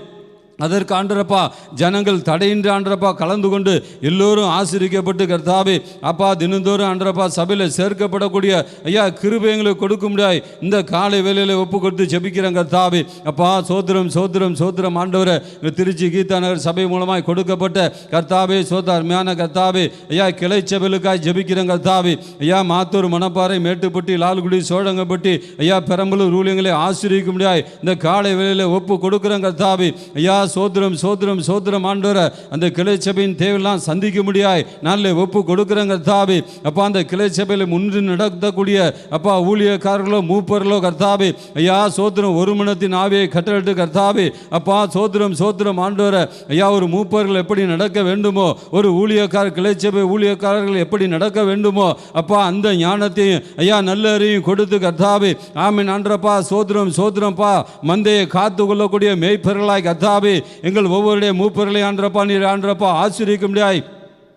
அதற்கு ஆண்டரப்பா ஜனங்கள் தடையின்றி ஆண்டரப்பா கலந்து கொண்டு எல்லோரும் ஆசீர்வதிக்கப்பட்டு கர்த்தாவே அப்பா தினந்தோறும் ஆண்டரப்பா சபையில் சேர்க்கப்படக்கூடிய ஐயா கிருபை எங்களுக்கு கொடுக்க முடியாது. இந்த காலை வேளையில் ஒப்பு கொடுத்து ஜெபிக்கிறேன் கர்த்தாவே. அப்பா சோத்திரம் சோத்திரம் சோத்திரம் ஆண்டவரை திருச்சி கீதா நகர் சபை மூலமாய் கொடுக்கப்பட்ட கர்த்தாவே சோத்திர அருமையான கர்த்தாவே ஐயா கிளை சபைகளுக்காய் ஜெபிக்கிறேன் கர்த்தாவே. ஐயா மாத்தூர் மணப்பாறை மேட்டுப்பட்டி லால்குடி சோழங்கப்பட்டி ஐயா பெரம்பலூர் ஊழியங்களை ஆசீர்வதிக்க முடியாது. இந்த காலை வேளையில் ஒப்பு கொடுக்குறேன் கர்த்தாவே. ஐயா சோத்திரம் சோத்திரம் சோத்திரம் ஆண்டவரை அந்த கிளை சபையின் தேவையெல்லாம் சந்திக்க முடியாது நல்ல ஒப்பு கொடுக்குறேங்க கர்த்தாவே. அப்பா அந்த கிளை சபையில் முன்று நடத்தக்கூடிய அப்பா ஊழியக்காரர்களோ மூப்பர்களோ கர்த்தாவே ஐயா சோத்திரம் ஒரு மனத்தின் ஆவியை கட்டளிட்டு கர்த்தாவே. அப்பா சோத்திரம் சோத்திரம் ஆண்டவரை ஐயா ஒரு மூப்பர்கள் எப்படி நடக்க வேண்டுமோ ஒரு ஊழியக்கார கிளை சபை ஊழியக்காரர்கள் எப்படி நடக்க வேண்டுமோ அப்பா அந்த ஞானத்தையும் ஐயா நல்ல அறிவையும் கொடுத்து கர்த்தாவே. ஆமீன் ஆண்டரப்பா சோத்திரம் சோத்திரம்ப்பா மந்தையை காத்து கொள்ளக்கூடிய மேய்ப்பர்களாய் கர்த்தாவே எங்கள் ஒவ்வொருடைய மூப்பர்களை ஆண்டரப்பா நீர் ஆண்டரப்பா ஆசீர்வதிக்க முடியாது.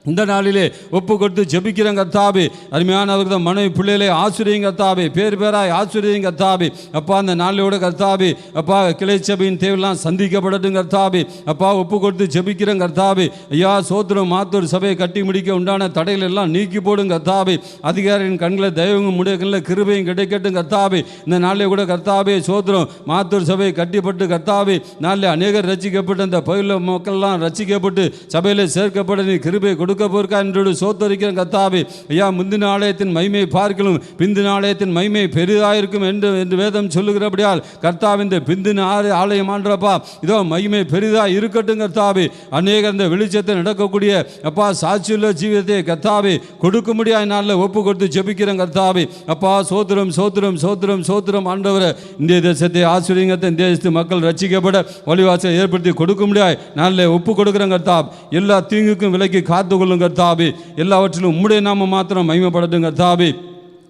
இந்த நாளிலே ஒப்பு கொடுத்து ஜெபிக்கிறேன் கர்த்தாவே. அருமையானவர்கள் மனைவி பிள்ளைகளை ஆசீர்வதிங்க கர்த்தாவே. பேர் பேராய் ஆசீர்வதிங்க கர்த்தாவே. அப்பா அந்த நாளிலோட கர்த்தாவே அப்பா கிளை சபையின் தேவையெல்லாம் சந்திக்கப்படட்டும் கர்த்தாவே. அப்பா ஒப்பு கொடுத்து ஜெபிக்கிறேன் கர்த்தாவே. ஐயா சோத்திரம் மாத்தூர் சபையை கட்டி முடிக்க உண்டான தடைகள் எல்லாம் நீக்கி போடும் கர்த்தாவே. அதிகாரியின் கண்களை தெய்வங்க முடிய கிருபையும் கிடைக்கட்டும் கர்த்தாவே. இந்த நாளில் கூட கர்த்தாவே சோத்திரம் மாத்தூர் சபையை கட்டிப்பட்டு கர்த்தாவே நாளில் அநேகர் ரசிக்கப்பட்டு அந்த பகுதியில் மக்கள்லாம் ரசிக்கப்பட்டு சபையில் சேர்க்கப்பட நீ கிருபை கொடுக்க போர்க்கா என்று சோத்தரிக்கிறேன் கர்த்தாவே. ஐயா முந்தின ஆலயத்தின் மகிமை பார்க்கலும் பிந்தின ஆலயத்தின் மகிமை பெரிதாயிருக்கும் என்று வேதம் சொல்லுகிறபடியால் கர்த்தாவே இந்த பிந்தின ஆலயம் ஆண்டப்பா இதோ மகிமை பெரிதாக இருக்கட்டும் கர்த்தாவே. அநேக இந்த வெளிச்சத்தை நடக்கக்கூடிய அப்பா சாட்சியுள்ள ஜீவிதத்தை கர்த்தாவே கொடுக்க முடியாத நாளில் ஒப்பு கொடுத்து ஜெபிக்கிறேன் கர்த்தாவே. அப்பா சோத்திரம் சோத்திரம் சோத்திரம் சோத்திரம் ஆண்டவரை இந்திய தேசத்தை ஆசீர்வதிங்க. இந்த தேசத்து மக்கள் ரட்சிக்கப்பட வழிவாசலை ஏற்படுத்தி கொடுக்க முடியாது நாளில் ஒப்பு கொடுக்குறேன் கர்த்தாவே. எல்லா தீங்குக்கும் விலக்கி காத்து கொள்ளும் கர்த்தாவே. எல்லாவற்றிலும் உம்முடைய நாம மாத்திரம் மகிமைப்படட்டும் கர்த்தாவே.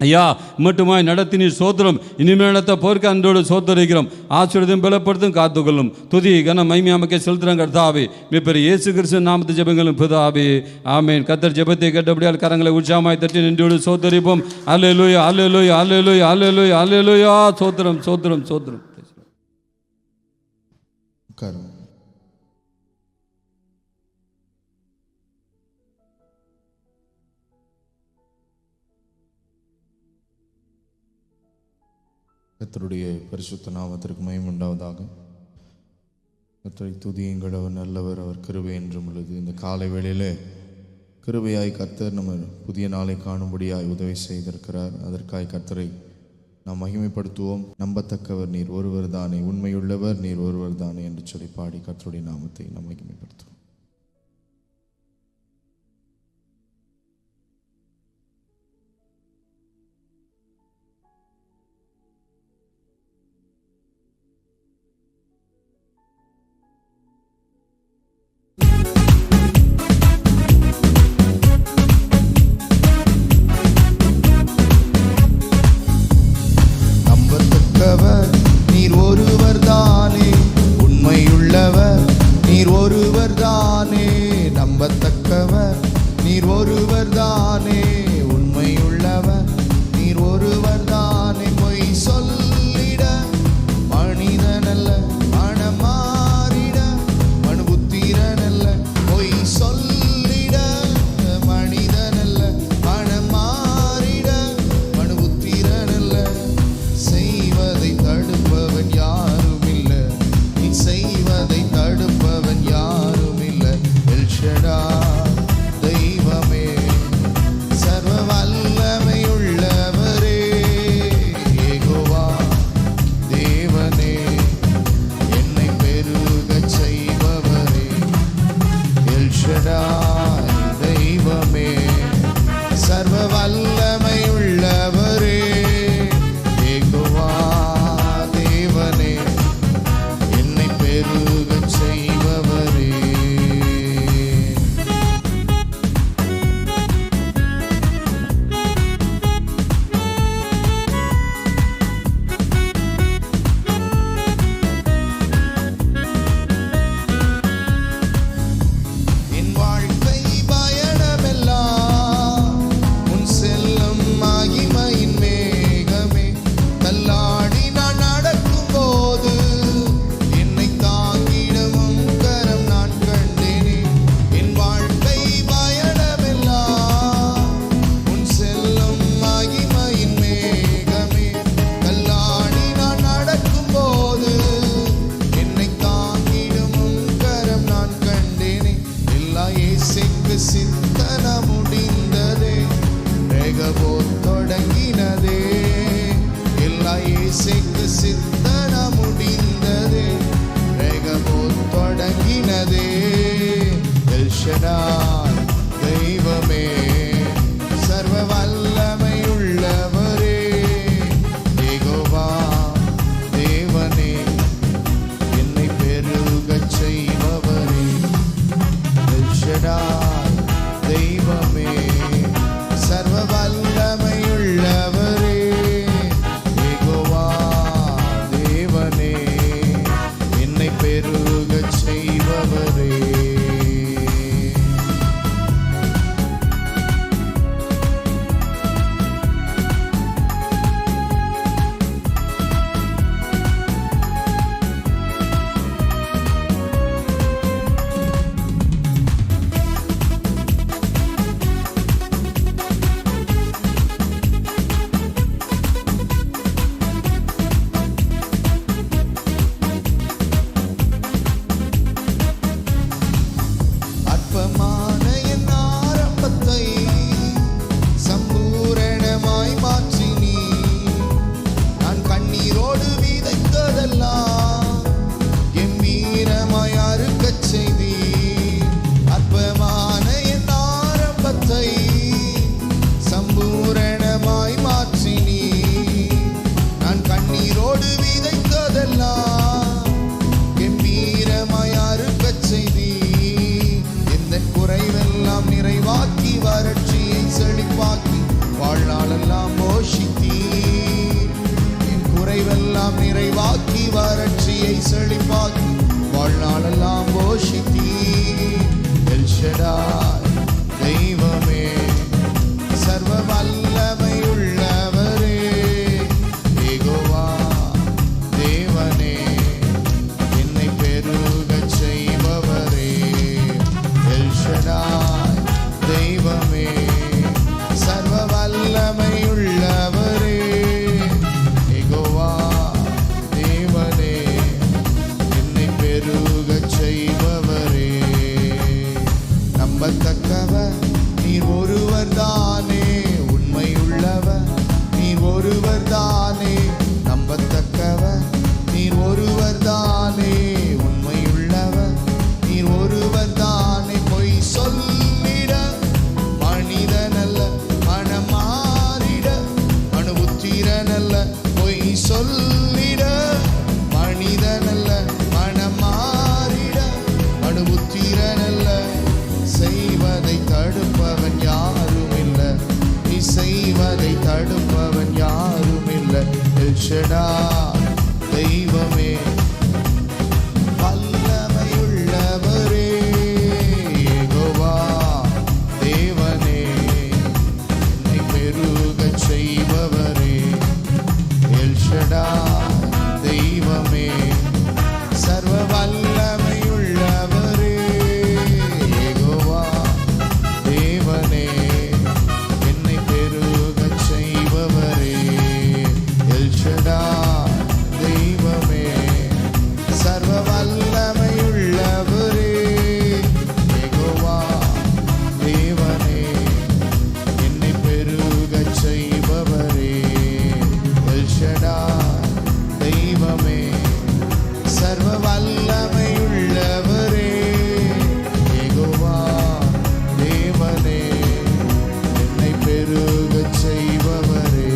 ஐயா மட்டுமாய் நடத்தினி சோத்திரம் இனிமேல் நடத்த போர்க்க அன்றோடு சோத்தரிக்கிறோம். ஆசீர்வாதம் பலப்படுத்தும் காத்துக்கொள்ளும் துதி கன மகிமை அமைக்க செலுத்துறோம் கர்த்தாவே. மிகப்பெரிய இயேசு கிறிஸ்து நாமத்து ஜெபங்களும் பிதாவே ஆமென். கர்த்தர் ஜெபத்தை கேட்டபடியால் கரங்களை உற்சாகமாய் தட்டி நின்றோடு சோத்தரிப்போம். அல்லேலூயா அல்லேலூயா அல்லேலூயா அல்லேலூயா அல்லேலூயா சோத்திரம் சோத்திரம் சோத்திரம். கர்த்தருடைய பரிசுத்த நாமத்திற்கு மகிமை உண்டாவதாக. கர்த்தரை துதியுங்கள், அவர் நல்லவர், அவர் கிருபை என்றும் உள்ளது. இந்த காலை வேளையிலே கிருபையாய் கர்த்தர் நம்ம புதிய நாளை காணும்படியாய் உதவி செய்திருக்கிறார். அதற்காய் கர்த்தரை நாம் மகிமைப்படுத்துவோம். நம்பத்தக்கவர் நீர் ஒருவர் தானே, உண்மையுள்ளவர் நீர் ஒருவர் தானே என்று சொல்லி பாடி கர்த்தருடைய நாமத்தை நாம் மகிமைப்படுத்துவோம். நீர் ஒருவர் தானே, உண்மையுள்ளவர் நீர் ஒருவர் தானே. நம்பத்தக்கவர் நீர் ஒருவர் தானே, உண்மையுள்ளவர் நீர் ஒருவர் தானே. பொய் சொல்லிட மனிதனல்ல, மனமாறிட மனுபுத்திரனல்ல. பொய் சொல்லிட மனிதனல்ல, மனமாறிட மனுபுத்திரனல்ல. செய்வதை தடுப்பவன் யாரும் இல்லை, நீ செய்வதை தடுப்பவன் யாரும் இல்லை. எல் ஷடாய் தெய்வமே, சர்வ வல்லமையுள்ளவரே, யெகோவா தேவனே, என்னை பெருகச் செய்பவரே. எல் ஷடாய் தெய்வமே, சர்வ வல்லமையுள்ளவரே, யெகோவா தேவனே, என்னை பெருகச் செய்பவரே. என் வாழ்க்கை பயணமெல்லாம் உன் செல்லும் மகிமையின் மேகமே. தள்ளாடி நான் நடக்கும் போது என்னை தாங்கி எல்ஷடாய் தெய்வமே, சர்வ வல்லமையுள்ளவரே, யெகோவா தேவனே, என்னை பெருகச் செய்பவரே. எல்ஷடாய் தெய்வமே, சர்வ வல்லமையுள்ளவரே, யெகோவா தேவனே, என்னை பெருகச் செய்பவரே. அற்பமான என் ஆரம்பத்தை சம்பூரணமாய் மாற்றினீ, நான் கண்ணீரோடு விதைத்ததெல்லாம் கம்பீரமாய் அறுக்கச் செய்தீ. அற்பமான என் ஆரம்பத்தை சம்பூரணமாய் மாற்றினீ, நான் கண்ணீரோடு விதைத்ததெல்லாம் கம்பீரமாய் அறுக்கச் செய்தீ. குறைவெல்லாம் நிறைவாக்கி வறட்சியை செழிப்பாக்கி வாழ்நாளெல்லாம் போஷித்தீர். என் குறைவெல்லாம் நிறைவாக்கி வறட்சியை செழிப்பாக்கி வாழ்நாளெல்லாம் போஷித்தீர். எல்ஷடாய் தெய்வமே, சர்வ வல்லமையுள்ளவரே, யெகோவா தேவனே, என்னை பெருகச் செய்பவரே. எல்ஷடாய் தெய்வமே, சர்வ வல்லமையுள்ளவரே, யெகோவா தேவனே, என்னை பெருகச் செய்பவரே. நம்பத்தக்கவர் நீர் ஒருவர் தானே, உண்மையுள்ளவர் நீர் ஒருவர் தானே. நம்பத்தக்கவர் நீர் ஒருவர் தானே, உண்மையுள்ளவர் நீர் ஒருவர் தானே. பொய் சொல்லிட மனிதனல்ல, மனம் மாறிட மனுபுத்திரனல்ல. பொய் சொல்லிட மனிதனல்ல, மனம் மாறிட மனுபுத்திரனல்ல. செய்வதை தடுப்பவன் யாரும் இல்லை, நீ செய்வதை தடுப்பவன் யாரும் இல்லை. எல்ஷடாய் தெய்வமே, வல்லமையுள்ளவரே, யெகோவா தேவனே, என்னை பெருகச் செய்பவரே. எல்ஷடாய் தெய்வமே, சர்வ வல்லமையுள்ளவரே, யெகோவா தேவனே, என்னை பெருகச் செய்பவரே. எல்ஷடாய் தெய்வமே, சர்வ வல்லமையுள்ளவரே, யெகோவா தேவனே, என்னை பெருகச் செய்பவரே. எல்ஷடாய் தெய்வமே, சர்வ வல்லமையுள்ளவரே, யெகோவா தேவனே, என்னை பெருகச் செய்பவரே.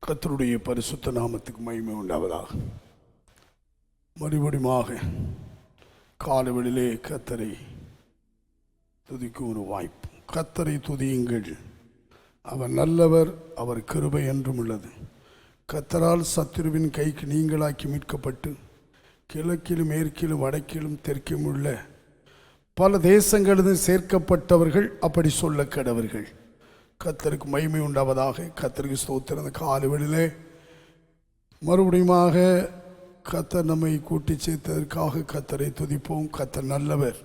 கர்த்தருடைய பரிசுத்த நாமத்துக்கு மகிமை உண்டாவதாக. மறுபடியுமாக காலவெளியிலே கர்த்தரை துதிக்கும் ஒரு வாய்ப்பு. கர்த்தரை துதியுங்கள், அவர் நல்லவர், அவர் கிருபை என்றும் உள்ளது. கர்த்தரால் சத்துருவின் கைக்கு நீங்களாக்கி மீட்கப்பட்டு கிழக்கிலும் மேற்கிலும் வடக்கிலும் தெற்கிலும் உள்ள பல தேசங்களிலும் சேர்க்கப்பட்டவர்கள் அப்படி சொல்ல கடவர்கள். கர்த்தருக்கு மகிமை உண்டாவதாக. கர்த்தருக்கு ஸ்தோத்திரம். அந்த காலவெளியிலே மறுபடியுமாக கர்த்தர் நம்மை கூட்டி சேர்த்ததற்காக கர்த்தரை துதிப்போம். கர்த்தர் நல்லவர்.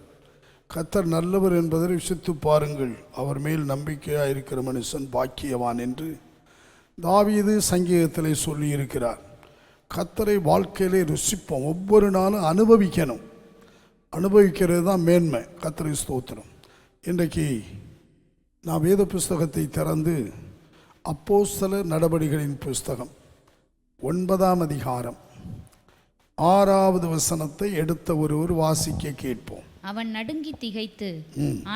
கர்த்தர் நல்லவர் என்பதை விசித்து பாருங்கள். அவர் மேல் நம்பிக்கையாக இருக்கிற மனுஷன் பாக்கியவான் என்று தாவீது சங்கீதத்திலே சொல்லியிருக்கிறார். கர்த்தரை வாழ்க்கையிலே ருசிப்போம். ஒவ்வொரு நாளும் அனுபவிக்கணும். அனுபவிக்கிறது தான் மேன்மை. கர்த்தரை ஸ்தோத்திரம். இன்றைக்கு நான் வேத புஸ்தகத்தை திறந்து அப்போஸ்தலர் நடபடிகளின் புஸ்தகம் 9ஆம் அதிகாரம் 6வது வசனத்தை எடுத்த ஒருவர் வாசிக்க கேட்போம். அவன் நடுங்கி திகைத்து,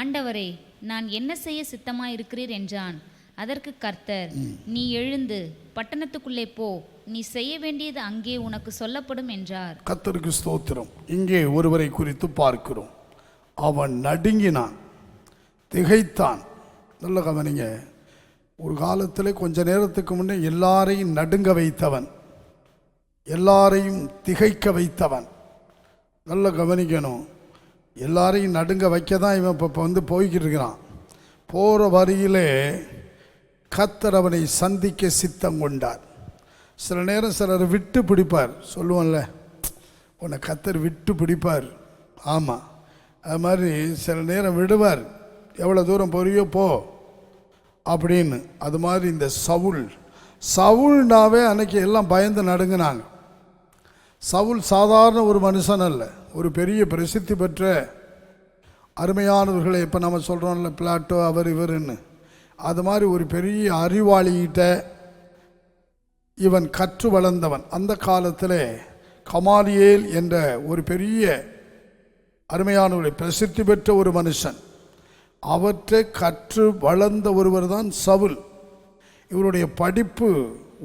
ஆண்டவரே, நான் என்ன செய்ய சித்தமாயிருக்கிறீர் என்றான். அதற்கு கர்த்தர், நீ எழுந்து பட்டணத்துக்குள்ளே போ, நீ செய்ய வேண்டியது அங்கே உனக்கு சொல்லப்படும் என்றார். கர்த்தருக்கு ஸ்தோத்திரம். இங்கே ஒருவரை குறித்து பார்க்கிறோம். அவன் நடுங்கினான், திகைத்தான். நல்ல கவனிங்க. ஒரு காலத்தில் கொஞ்ச நேரத்துக்கு முன்னே எல்லாரையும் நடுங்க வைத்தவன், எல்லாரையும் திகைக்க வைத்தவன். நல்ல கவனிக்கணும். எல்லாரையும் நடுங்க வைக்க தான் இவன் இப்போ போய்கிட்டு இருக்கிறான். போகிற வரியிலே கர்த்தர் அவனை சந்திக்க சித்தம் கொண்டார். சில நேரம் சிலர் விட்டு பிடிப்பார். சொல்லுவோம்ல, உன்னை கர்த்தர் விட்டு பிடிப்பார். ஆமாம், அது மாதிரி சில நேரம் விடுவார். எவ்வளோ தூரம் போறியோ போ அப்படின்னு. அது மாதிரி இந்த சவுல்னாவே அன்னைக்கு எல்லாம் பயந்து நடுங்கினாங்க. சவுல் சாதாரண ஒரு மனுஷன் அல்ல, ஒரு பெரிய பிரசித்தி பெற்ற அருமையானவர்களை இப்போ நம்ம சொல்கிறோம்ல, பிளாட்டோ அவர் இவருன்னு, அது மாதிரி ஒரு பெரிய அறிவாளிகிட்ட இவன் கற்று வளர்ந்தவன். அந்த காலத்தில் கமாலியேல் என்ற ஒரு பெரிய அருமையானவர்களை பிரசித்தி பெற்ற ஒரு மனுஷன், அவற்றை கற்று வளர்ந்த ஒருவர் தான் சவுல். இவருடைய படிப்பு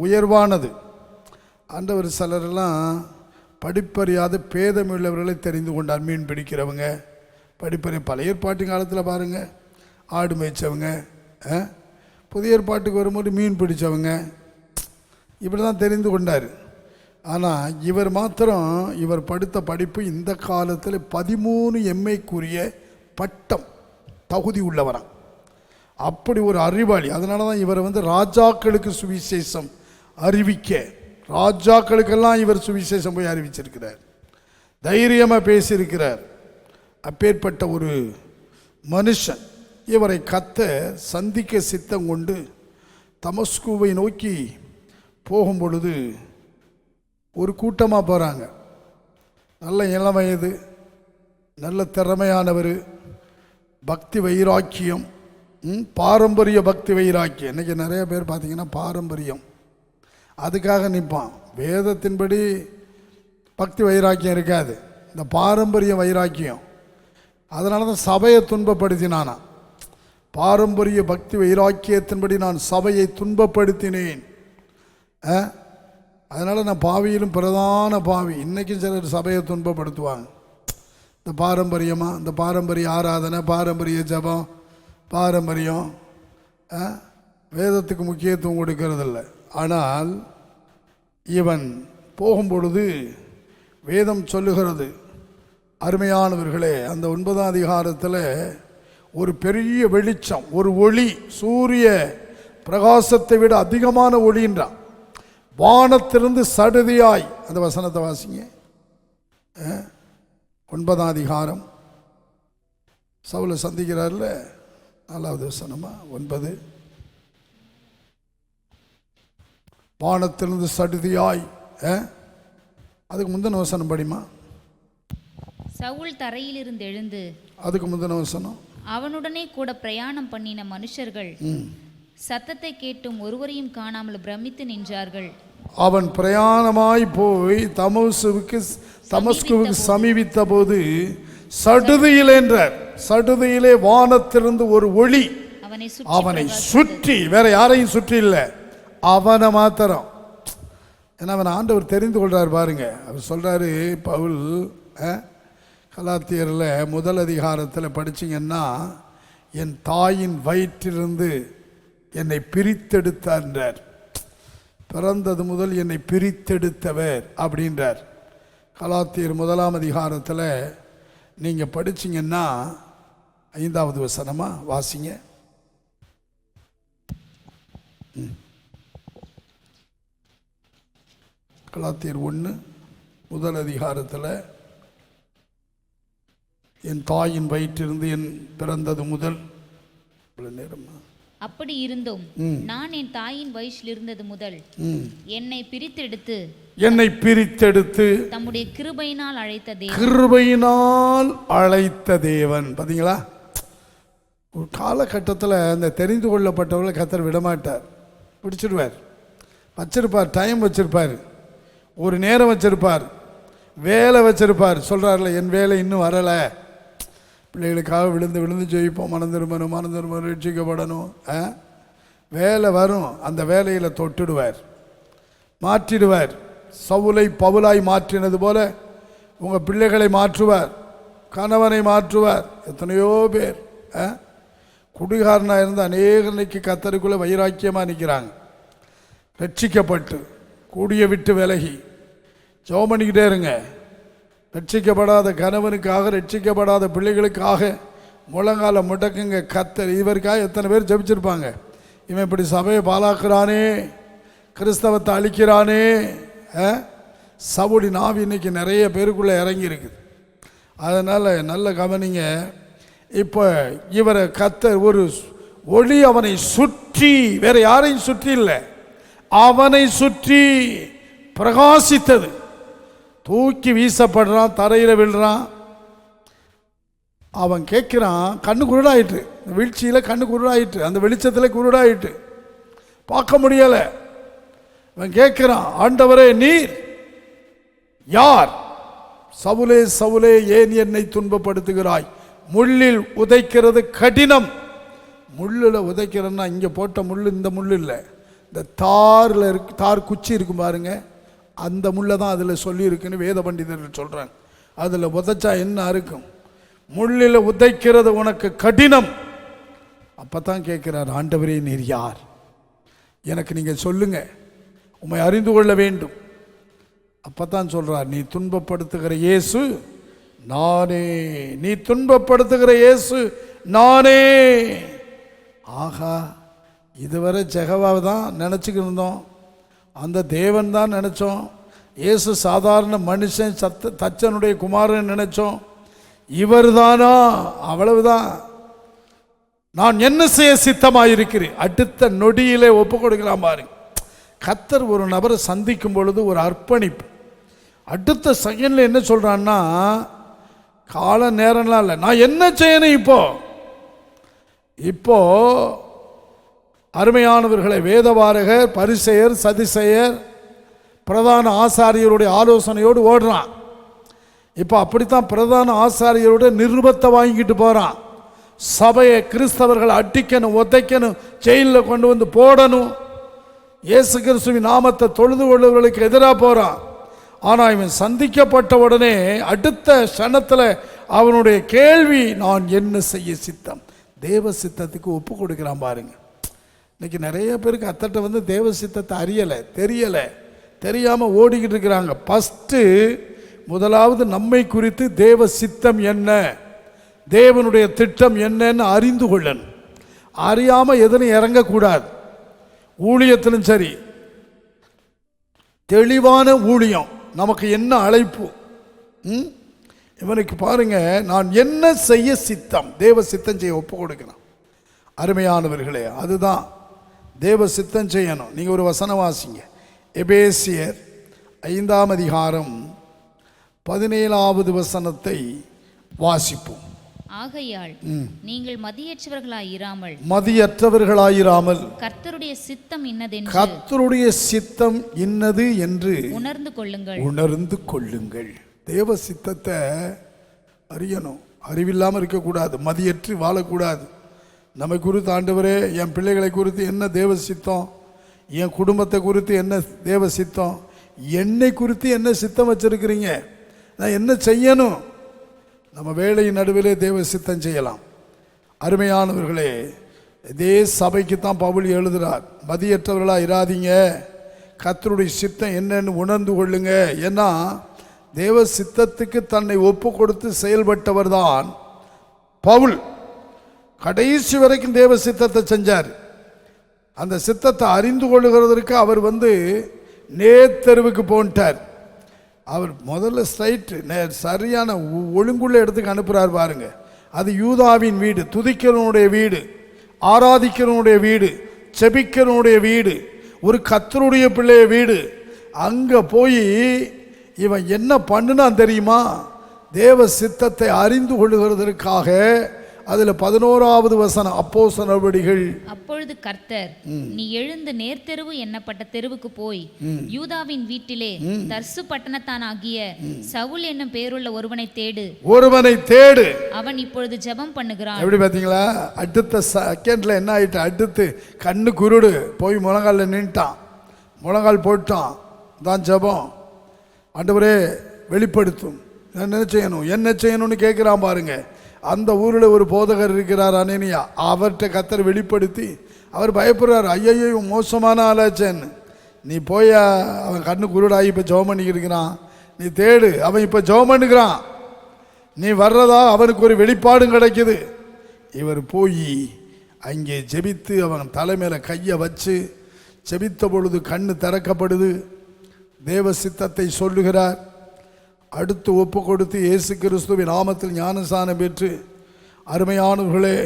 உயர்வானது. ஆண்டவர் சிலரெல்லாம் படிப்பறியாத பேதமுள்ளவர்களை தெரிந்து கொண்டார். மீன் பிடிக்கிறவங்க, படிப்பறி பழைய ஏற்பாட்டு காலத்தில் பாருங்கள், ஆடு மேய்ச்சவங்க, புதிய ஏற்பாட்டுக்கு வரும்போது மீன் பிடிச்சவங்க, இப்படி தான் தெரிந்து கொண்டார். ஆனால் இவர் மாத்திரம், இவர் படித்த படிப்பு இந்த காலத்தில் 13 எம்ஏக்குரிய பட்டம் தகுதி உள்ளவராம். அப்படி ஒரு அறிவாளி. அதனால தான் இவரை ராஜாக்களுக்கு சுவிசேஷம் அறிவிக்க, ராஜாக்களுக்கெல்லாம் இவர் சுவிசேஷம் போய் அறிவிச்சிருக்கிறார். தைரியமாக பேசியிருக்கிறார். அப்பேற்பட்ட ஒரு மனுஷன். இவரை கர்த்தர் சந்திக்க சித்தம் கொண்டு தமஸ்குவை நோக்கி போகும் பொழுது ஒரு கூட்டமாக போகிறாங்க. நல்ல இளம் வயது, நல்ல திறமையானவர், பக்தி வைராக்கியம், பாரம்பரிய பக்தி வைராக்கியம். இன்றைக்கி நிறைய பேர் பார்த்திங்கன்னா பாரம்பரியம், அதுக்காக நிற்பான். வேதத்தின்படி பக்தி வைராக்கியம் இருக்காது, இந்த பாரம்பரிய வைராக்கியம். அதனால தான் சபையை துன்பப்படுத்தினானா. பாரம்பரிய பக்தி வைராக்கியத்தின்படி நான் சபையை துன்பப்படுத்தினேன். அதனால் நான் பாவியிலும் பிரதான பாவி. இன்றைக்கும் சிலர் சபையை துன்பப்படுத்துவாங்க. இந்த பாரம்பரியமாக, இந்த பாரம்பரிய ஆராதனை, பாரம்பரிய ஜபம், பாரம்பரியம், வேதத்துக்கு முக்கியத்துவம் கொடுக்கறதில்ல. ஆனால் இவன் போகும்பொழுது வேதம் சொல்லுகிறது, அருமையானவர்களே, அந்த 9ஆம் அதிகாரத்தில் ஒரு பெரிய வெளிச்சம், ஒரு ஒளி, சூரிய பிரகாசத்தை விட அதிகமான ஒளின்றான். வானத்திலிருந்து சடுதியாய், அந்த வசனத்தை வாசிங்க. 9ஆம் அதிகாரம் சவுலை சந்திக்கிறார்ல, 4வது வசனமா 9. வானத்திலிருந்து சடுதியாய், அதுக்கு முந்தின வசனம் படிமா. சவுல் தரையிலிருந்து எழுந்து, அதுக்கு முந்தின வசனம், அவனுடனே கூட பிரயாணம் பண்ணின மனுஷர்கள் சத்தத்தை கேட்டும் ஒருவரையும் காணாமல் பிரமித்து நின்றார்கள். அவன் பிரயாணமாய் போய் தமஸ்குவுக்கு சமீபித்த போது சடுதியில் என்றார். சடுதியிலே வானத்திலிருந்து ஒரு ஒளி அவனை சுற்றி, வேற யாரையும் சுற்றி இல்லை, அவனை மாத்திரம். ஏன்னா அவன் ஆண்டவர் தெரிந்து கொள்றார் பாருங்க. அவர் சொல்றாரு, பவுல் கலாத்தியரில் 1 அதிகாரத்தில் படிச்சிங்கன்னா, என் தாயின் வயிற்றிலிருந்து என்னை பிரித்தெடுத்தார், பிறந்தது முதல் என்னை பிரித்தெடுத்தவர் அப்படின்றார். கலாத்தியர் 1ஆம் அதிகாரத்தில் நீங்கள் படிச்சிங்கன்னா 5வது வசனமா வாசிங்க. கலாத்தியர் 1 அதிகாரத்தில், என் தாயின் வயிற்றிலிருந்து என் பிறந்தது முதல். நேரம் அப்படி இருந்தும் நான் என் தாயின் வயிற்றில் இருந்தது முதல் என்னை பிரித்தெடுத்து தம்முடைய கிருபையினால் அழைத்த தேவன். கிருபையினால் அழைத்த தேவன். பார்த்தீங்களா, ஒரு காலகட்டத்தில் அந்த தெரிந்து கொள்ளப்பட்டவர்களை கர்த்தர் விடமாட்டார், பிடிச்சிடுவார். வச்சிருப்பார், டைம் வச்சிருப்பார், ஒரு நேரம் வச்சிருப்பார், வேலை வச்சிருப்பார். சொல்கிறார்ல, என் வேலை இன்னும் வரலை, பிள்ளைகளுக்காக விழுந்து விழுந்து ஜெயிப்போம், மனம் திரும்பணும் ரட்சிக்கப்படணும். வேலை வரும், அந்த வேலையில் தொட்டுடுவார், மாற்றிடுவார். சவுலை பவுலாய் மாற்றினது போல உங்கள் பிள்ளைகளை மாற்றுவார், கணவனை மாற்றுவார். எத்தனையோ பேர் குடிகாரனாக இருந்து அநேக இன்னைக்கு கர்த்தருக்குள்ளே வைராக்கியமாக நிற்கிறாங்க, ரட்சிக்கப்பட்டு கூடிய விட்டு விலகி. ஜெபம் பண்ணிக்கிட்டே இருங்க. ரட்சிக்கப்படாத கணவனுக்காக, ரட்சிக்கப்படாத பிள்ளைகளுக்காக முழங்கால முடக்குங்க. கர்த்தர் இவருக்காக எத்தனை பேர் ஜெபிச்சிருப்பாங்க. இவன் இப்படி சபையை பாலாக்குறானே, கிறிஸ்தவத்தை அழிக்கிறானே. சவுடி நாவி இன்னைக்கு நிறைய பேருக்குள்ளே இறங்கி இருக்குது. அதனால் நல்ல கவனிங்க. இப்போ இவரை கர்த்தர் ஒரு ஒளி அவனை சுற்றி, வேற யாரையும் சுற்றி இல்லை, அவனை சுற்றி பிரகாசித்தது. தூக்கி வீசப்படுறான், தரையில் விழுறான். அவன் கேட்குறான், கண்ணு குருடாயிட்டு, வீழ்ச்சியில் கண்ணு குருடாயிட்டு, அந்த வெளிச்சத்தில் குருடாயிட்டு, பார்க்க முடியலை. அவன் கேட்குறான், ஆண்டவரே நீர் யார்? சவுலே சவுலே ஏன் என்னை துன்பப்படுத்துகிறாய்? முள்ளில் உதைக்கிறது கடினம். முள்ளில் உதைக்கிறன்னா இங்கே போட்ட முள் இந்த முள் இல்லை, இந்த தாரில் இருக்கு, தார் குச்சி இருக்கும் பாருங்க, அந்த முள்ளை தான் அதில் சொல்லியிருக்குன்னு வேத பண்டிதர்கள் சொல்கிறாங்க. அதில் உதைச்சா என்ன இருக்கும்? முள்ளில் உதைக்கிறது உனக்கு கடினம். அப்போ தான் கேட்குறார், ஆண்டவரே நீர் யார்? எனக்கு நீங்கள் சொல்லுங்க, உம்மை அறிந்து கொள்ள வேண்டும். அப்போ தான் சொல்கிறார், நீ துன்பப்படுத்துகிற இயேசு நானே, நீ துன்பப்படுத்துகிற இயேசு நானே. ஆகா, இதுவரை ஜெகவாவை தான் நினச்சிக்கிட்டு இருந்தோம், அந்த தேவன் தான் நினச்சோம். இயேசு சாதாரண மனுஷன், தச்சனுடைய குமாரன் நினச்சோம். இவர் தானா? அவ்வளவுதான். நான் என்ன செய்ய சித்தமாயிருக்கிறேன். அடுத்த நொடியிலே ஒப்பு கொடுக்கலாம் பாருங்க. கர்த்தர் ஒரு நபரை சந்திக்கும் பொழுது ஒரு அர்ப்பணிப்பு. அடுத்த செகண்டில் என்ன சொல்கிறான்னா, கால நேரம்லாம் இல்லை, நான் என்ன செய்யணும் இப்போ அருமையானவர்களை, வேதவாரகர், பரிசேயர், சதிசேயர், பிரதான ஆசாரியருடைய ஆலோசனையோடு ஓடுறான். இப்போ அப்படித்தான் பிரதான ஆசாரியருடைய நிருபத்தை வாங்கிக்கிட்டு போகிறான். சபையை கிறிஸ்தவர்களை அடிக்கணும், உதைக்கணும், ஜெயிலில் கொண்டு வந்து போடணும், இயேசு கிறிஸ்துவின் நாமத்தை தொழுது கொள்ளுவர்களுக்கு எதிராக போகிறான். ஆனால் இவன் சந்திக்கப்பட்ட உடனே அடுத்த க்ஷணத்தில் அவனுடைய கேள்வி, நான் என்ன செய்ய சித்தம்? தேவ சித்தத்துக்கு ஒப்பு கொடுக்கிறான் பாருங்க. இன்னைக்கு நிறைய பேருக்கு அத்தட்ட வந்து தேவ சித்தத்தை அறியலை, தெரியாமல் ஓடிக்கிட்டு இருக்கிறாங்க. ஃபஸ்ட்டு முதலாவது நம்மை குறித்து தேவ சித்தம் என்ன, தேவனுடைய திட்டம் என்னன்னு அறிந்து கொள்ளணும். அறியாமல் எதுவும் இறங்கக்கூடாது. ஊழியத்திலும் சரி, தெளிவான ஊழியம், நமக்கு என்ன அழைப்பு. இவனுக்கு பாருங்க, நான் என்ன செய்ய சித்தம், தேவ சித்தம் செய்ய ஒப்பு கொடுக்கணும். அருமையானவர்களே, அதுதான் தேவ சித்தம் செய்யணும். நீங்கள் ஒரு வசனம் வாசிங்க, எபேசியர் 5ஆம் அதிகாரம் 17வது வசனத்தை வாசிப்போம். ஆகையால் நீங்கள் மதியற்றவர்களாயிராமல் கர்த்தருடைய சித்தம் இன்னது என்று உணர்ந்து கொள்ளுங்கள். தேவ சித்தத்தை அறியணும். அறிவில்லாமல் இருக்கக்கூடாது, மதியற்று வாழக்கூடாது. நம்மை குறித்து, ஆண்டவரே என் பிள்ளைகளை குறித்து என்ன தேவ சித்தம், என் குடும்பத்தை குறித்து என்ன தேவ சித்தம், என்னை குறித்து என்ன சித்தம் வச்சிருக்கிறீங்க, நான் என்ன செய்யணும்? நம்ம வேலையின் நடுவிலே தேவ சித்தம் செய்யலாம். அருமையானவர்களே, இதே சபைக்கு தான் பவுல் எழுதுகிறார், மதியற்றவர்களாக இராதீங்க, கர்த்தருடைய சித்தம் என்னன்னு உணர்ந்து கொள்ளுங்க. ஏன்னா தேவ சித்தத்துக்கு தன்னை ஒப்பு கொடுத்து செயல்பட்டவர் தான் பவுல். கடைசி வரைக்கும் தேவ சித்தத்தை செஞ்சார். அந்த சித்தத்தை அறிந்து கொள்ளுகிறதற்கு அவர் நேர்த்தெருவுக்கு போன்ட்டார். அவர் முதல்ல ஸ்ட்ரைட்டு சரியான ஒழுங்குள்ள இடத்துக்கு அனுப்புகிறார் பாருங்க. அது யூதாவின் வீடு, துதிக்கிறவனுடைய வீடு, ஆராதிக்கிறவனுடைய வீடு, செபிக்கிறவனுடைய வீடு, ஒரு கர்த்தருடைய பிள்ளைய வீடு. அங்கே போய் இவன் என்ன பண்ணுனான் தெரியுமா? தேவ சித்தத்தை அறிந்து கொள்ளுகிறதற்காக அதில் 11வது வசனம் அப்போஸ்தலர் நடவடிக்கைகள். அப்பொழுது கர்த்தர், நீ எழுந்து நேர்த்தெருவு எண்ணப்பட்ட தெருவுக்கு போய் யூதாவின் வீட்டிலே தர்சு பட்டணத்தானாகிய சவுல் என்னும் பேருள்ள ஒருவனை தேடு, அவன் இப்பொழுது ஜெபம் பண்ணுகிறான். எப்படி பார்த்தீங்களா? அடுத்த செகண்ட்ல என்ன ஆயிட்டு, அடுத்து கண்ணு குருடு போய் முழங்காலில் நின்ட்டான், முழங்கால் போட்டான். தான் ஜெபம். ஆண்டவரே வெளிப்படுத்தும், என்ன செய்யணும்னு கேட்குறான் பாருங்க. அந்த ஊரில் ஒரு போதகர் இருக்கிறார் அனனியா, அவர்கிட்ட கர்த்தர் வெளிப்படுத்தி அவர் பயப்படுறார். ஐயோ மோசமான ஆளாச்சேன்னு. நீ போய் அவன் கண்ணு குருடாகி இப்போ ஜெபம் பண்ணிக்கிறான், நீ தேடு. அவன் இப்போ ஜெபம் பண்ணுகிறான், நீ வர்றதா அவனுக்கு ஒரு வெளிப்பாடும் கிடைக்குது. இவர் போய் அங்கே ஜெபித்து அவன் தலைமையில கையை வச்சு ஜெபித்த பொழுது கண்ணு திறக்கப்படுது. தேவ சித்தத்தை சொல்லுகிறார். அடுத்து ஒப்பு கொடுத்து இயேசு கிறிஸ்துவின் நாமத்தில் ஞானஸ்நானம் பெற்று அருமையானவர்களே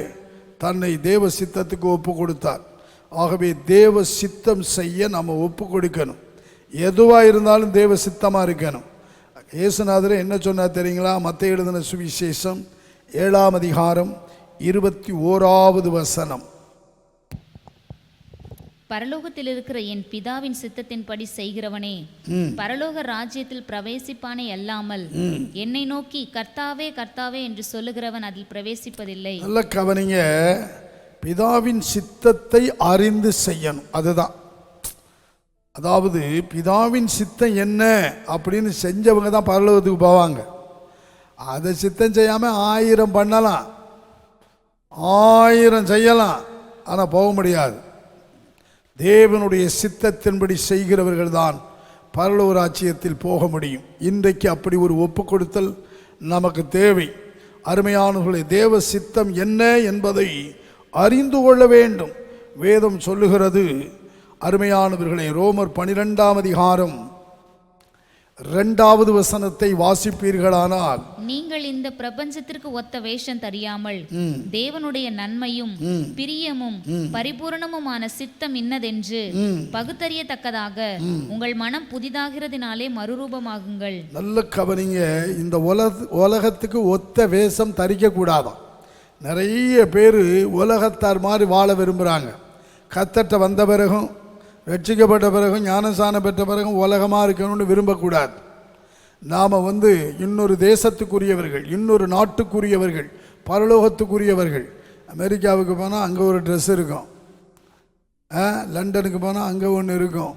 தன்னை தேவ சித்தத்துக்கு ஒப்பு கொடுத்தார். ஆகவே தேவ சித்தம் செய்ய நம்ம ஒப்பு கொடுக்கணும். எதுவாக இருந்தாலும் தேவ சித்தமாக இருக்கணும். இயேசுநாதர் என்ன சொன்னார் தெரியுங்களா? மத்தேயு எழுதின சுவிசேஷம் 7ஆம் அதிகாரம் 21வது வசனம். பரலோகத்தில் இருக்கிற என் பிதாவின் சித்தத்தின்படி செய்கிறவனே பரலோக ராஜ்யத்தில் பிரவேசிப்பானே அல்லாமல் என்னை நோக்கி கர்த்தாவே கர்த்தாவே என்று சொல்லுகிறவன் அதில் பிரவேசிப்பதில்லை. நல்ல கவனிங்க, பிதாவின் சித்தத்தை அறிந்து செய்யணும். அதுதான், அதாவது பிதாவின் சித்தம் என்ன அப்படின்னு செஞ்சவங்க தான் பரலோகத்துக்கு போவாங்க. அதை சித்தம் செய்யாமல் 1000 பண்ணலாம், 1000 செய்யலாம், ஆனால் போக முடியாது. தேவனுடைய சித்தத்தின்படி செய்கிறவர்கள் தான் பரலோக ராஜ்யத்தில் போக முடியும். இன்றைக்கு அப்படி ஒரு ஒப்பு கொடுத்தல் நமக்கு தேவை. அருமையானவர்களே, தேவ சித்தம் என்ன என்பதை அறிந்து கொள்ள வேண்டும். வேதம் சொல்லுகிறது, அருமையானவர்களே, ரோமர் 12ஆம் அதிகாரம் 2வது வசனத்தை வாசிப்பீர்களானால், நீங்கள் இந்த பிரபஞ்சத்திற்கு ஒத்த வேஷம் தெரியாமல் தேவனுடைய நன்மையும் பிரியமும் பரிபூரணமுமான சித்தம் இன்னதென்று பகுத்தறியத்தக்கதாக உங்கள் மனம் புதிதாகிறதினாலே மறுரூபமாகுங்கள். நல்ல கவனிங்க, இந்த உலகத்துக்கு ஒத்த வேஷம் தரிக்க கூடாதான். நிறைய பேர் உலகத்தார் மாதிரி வாழ விரும்புகிறாங்க. கர்த்தர்ட்ட வந்த பிறகும் ரட்சிக்கப்பட்ட பிறகும் ஞானஸ்நானம் பெற்ற பிறகும் உலகமாக இருக்கணும்னு விரும்பக்கூடாது. நாம் இன்னொரு தேசத்துக்குரியவர்கள், இன்னொரு நாட்டுக்குரியவர்கள், பரலோகத்துக்குரியவர்கள். அமெரிக்காவுக்கு போனால் அங்கே ஒரு ட்ரெஸ் இருக்கும், லண்டனுக்கு போனால் அங்கே ஒன்று இருக்கும்.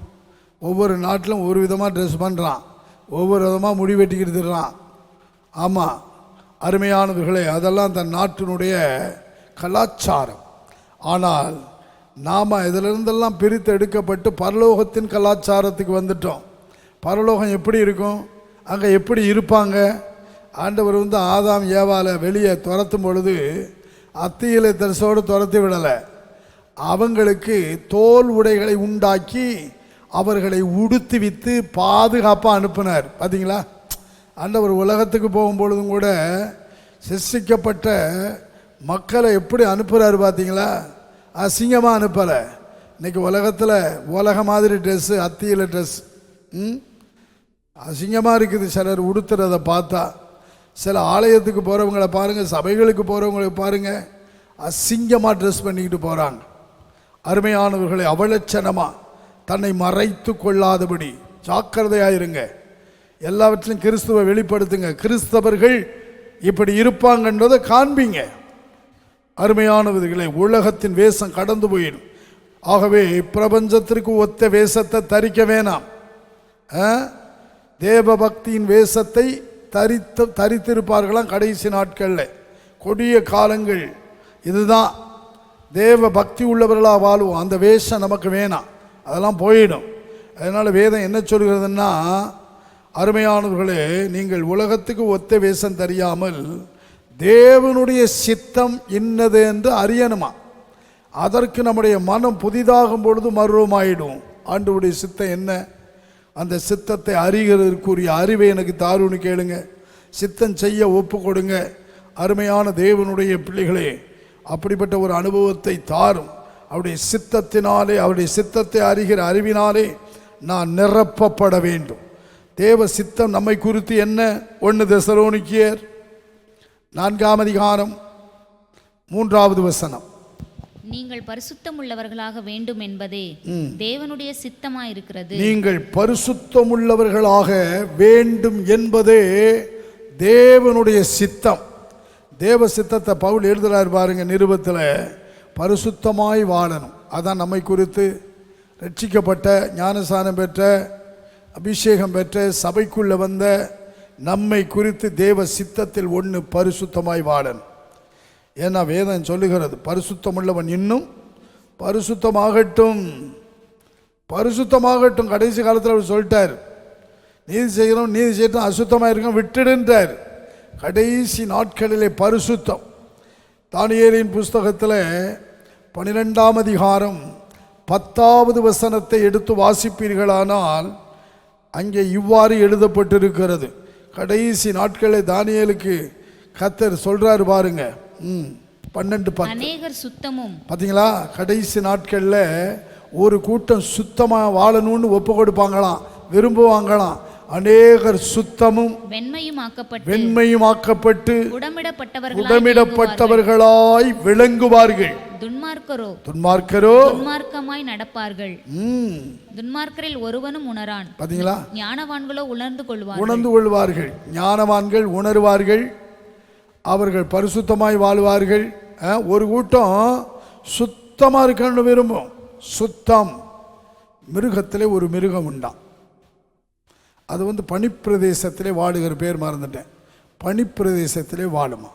ஒவ்வொரு நாட்டிலும் ஒரு விதமாக ட்ரெஸ் பண்ணுறான், ஒவ்வொரு விதமாக முடி வெட்டிக்கிட்டுறான். ஆமாம் அருமையானவர்களே, அதெல்லாம் தன் நாட்டினுடைய கலாச்சாரம். ஆனால் நாம் இதிலிருந்தெல்லாம் பிரித்து எடுக்கப்பட்டு பரலோகத்தின் கலாச்சாரத்துக்கு வந்துட்டோம். பரலோகம் எப்படி இருக்கும், அங்கே எப்படி இருப்பாங்க? ஆண்டவர் ஆதாம் ஏவாலை வெளியே துரத்தும் பொழுது அத்தியிலை தரிசோடு துரத்தி விடலை. அவங்களுக்கு தோல் உடைகளை உண்டாக்கி அவர்களை உடுத்துவித்து பாதுகாப்பாக அனுப்பினார். பார்த்தீங்களா? ஆண்டவர் உலகத்துக்கு போகும்பொழுதும் கூட சிருஷ்டிக்கப்பட்ட மக்களை எப்படி அனுப்புகிறாரு பார்த்தீங்களா? அசிங்கமாக அனுப்பலை. இன்றைக்கி உலகத்தில் உலக மாதிரி ட்ரெஸ்ஸு, அத்தியில் ட்ரெஸ் அசிங்கமாக இருக்குது. சிலர் உடுத்துறதை பார்த்தா, சில ஆலயத்துக்கு போகிறவங்களை பாருங்கள், சபைகளுக்கு போகிறவங்களை பாருங்கள், அசிங்கமாக ட்ரெஸ் பண்ணிக்கிட்டு போகிறாங்க. அருமையானவர்களை, அவலட்சணமாக தன்னை மறைத்து கொள்ளாதபடி ஜாக்கிரதையாயிருங்க. எல்லாவற்றிலும் கிறிஸ்துவை வெளிப்படுத்துங்க. கிறிஸ்தவர்கள் இப்படி இருப்பாங்கன்றதை காண்பீங்க. அருமையானவர்களே, உலகத்தின் வேஷம் கடந்து போயிடும். ஆகவே பிரபஞ்சத்திற்கு ஒத்த வேஷத்தை தரிக்க வேணாம். தேவ பக்தியின் வேஷத்தை தரித்திருப்பார்களாம் கடைசி நாட்களில். கொடிய காலங்கள் இதுதான். தேவ பக்தி உள்ளவர்களாக வாழ்வோம். அந்த வேஷம் நமக்கு வேணாம், அதெல்லாம் போயிடும். அதனால் வேதம் என்ன சொல்கிறதுன்னா, அருமையானவர்களே, நீங்கள் உலகத்துக்கு ஒத்த வேஷம் தெரியாமல் தேவனுடைய சித்தம் இன்னது என்று அறியணுமா. அதற்கு நம்முடைய மனம் புதிதாகும் பொழுது மறுரூபமாயிடும். ஆண்டவருடைய சித்தம் என்ன, அந்த சித்தத்தை அறிகிறதற்குரிய அறிவை எனக்கு தாருன்னு கேளுங்க. சித்தம் செய்ய ஒப்பு கொடுங்க. அருமையான தேவனுடைய பிள்ளைகளே, அப்படிப்பட்ட ஒரு அனுபவத்தை தாரும். அவருடைய சித்தத்தினாலே, அவருடைய சித்தத்தை அறிகிற அறிவினாலே நான் நிரப்பப்பட வேண்டும். தேவ சித்தம் நம்மை குறித்து என்ன? 1 தெசலோனிக்கேயர் 4ஆம் அதிகாரம் மூன்றாவது வசனம். நீங்கள் பரிசுத்தமுள்ளவர்களாக வேண்டும் என்பதே தேவனுடைய சித்தமாயிருக்கிறது. நீங்கள் பரிசுத்தமுள்ளவர்களாக வேண்டும் என்பதே தேவனுடைய சித்தம். தேவ சித்தத்தை பவுல் எழுதுறாரு பாருங்க நிருபத்தில். பரிசுத்தமாய் வாழணும். அதான் நம்மை குறித்து ரட்சிக்கப்பட்ட, ஞானஸ்நானம் பெற்ற, அபிஷேகம் பெற்ற, சபைக்குள்ள வந்த நம்மை குறித்து தேவ சித்தத்தில் ஒன்று பரிசுத்தமாய் வாழணும். ஏன்னா வேதம் சொல்லுகிறது, பரிசுத்தமுள்ளவன் இன்னும் பரிசுத்தமாகட்டும், பரிசுத்தமாகட்டும். கடைசி காலத்தில் அவர் சொல்லிட்டார், நீதி செய்கிறோம், நீதி செய்யட்டும், அசுத்தமாக இருக்கோம் விட்டுடுன்றார். கடைசி நாட்களிலே பரிசுத்தம். தானியேலின் புஸ்தகத்தில் 12ஆம் அதிகாரம் 10வது வசனத்தை எடுத்து வாசிப்பீர்களானால் அங்கே இவ்வாறு எழுதப்பட்டிருக்கிறது. கடைசி நாட்களில் தானியேலுக்கு கர்த்தர் சொல்றாரு பாருங்க. 12:10. அநேகர் சுத்தமும், பார்த்தீங்களா, கடைசி நாட்களில் ஒரு கூட்டம் சுத்தமாக வாழணும்னு ஒப்பு கொடுப்பாங்களாம், விரும்புவாங்களாம். அநேகர் சுத்தமும் வெண்மையும் ஆக்கப்பட்டு உடமிடப்பட்டவர்களாய் விளங்குவார்கள். துன்மார்க்கரோ துன்மார்க்கமாய் நடப்பார்கள். துன்மார்க்கரில் ஒருவனும் உணரான். பார்த்தீங்களா, ஞானவான்களோ உணர்ந்து கொள்வார்கள். ஞானவான்கள் உணர்வார்கள், அவர்கள் பரிசுத்தமாய் வாழ்வார்கள். ஒரு கூட்டம் சுத்தமாக இருக்கணும்னு விரும்பும். சுத்தம். மிருகத்திலே ஒரு மிருகம் உண்டாம். அது பனிப்பிரதேசத்திலே வாடுகிற பேர் மறந்துட்டேன். பனிப்பிரதேசத்திலே வாழுமா.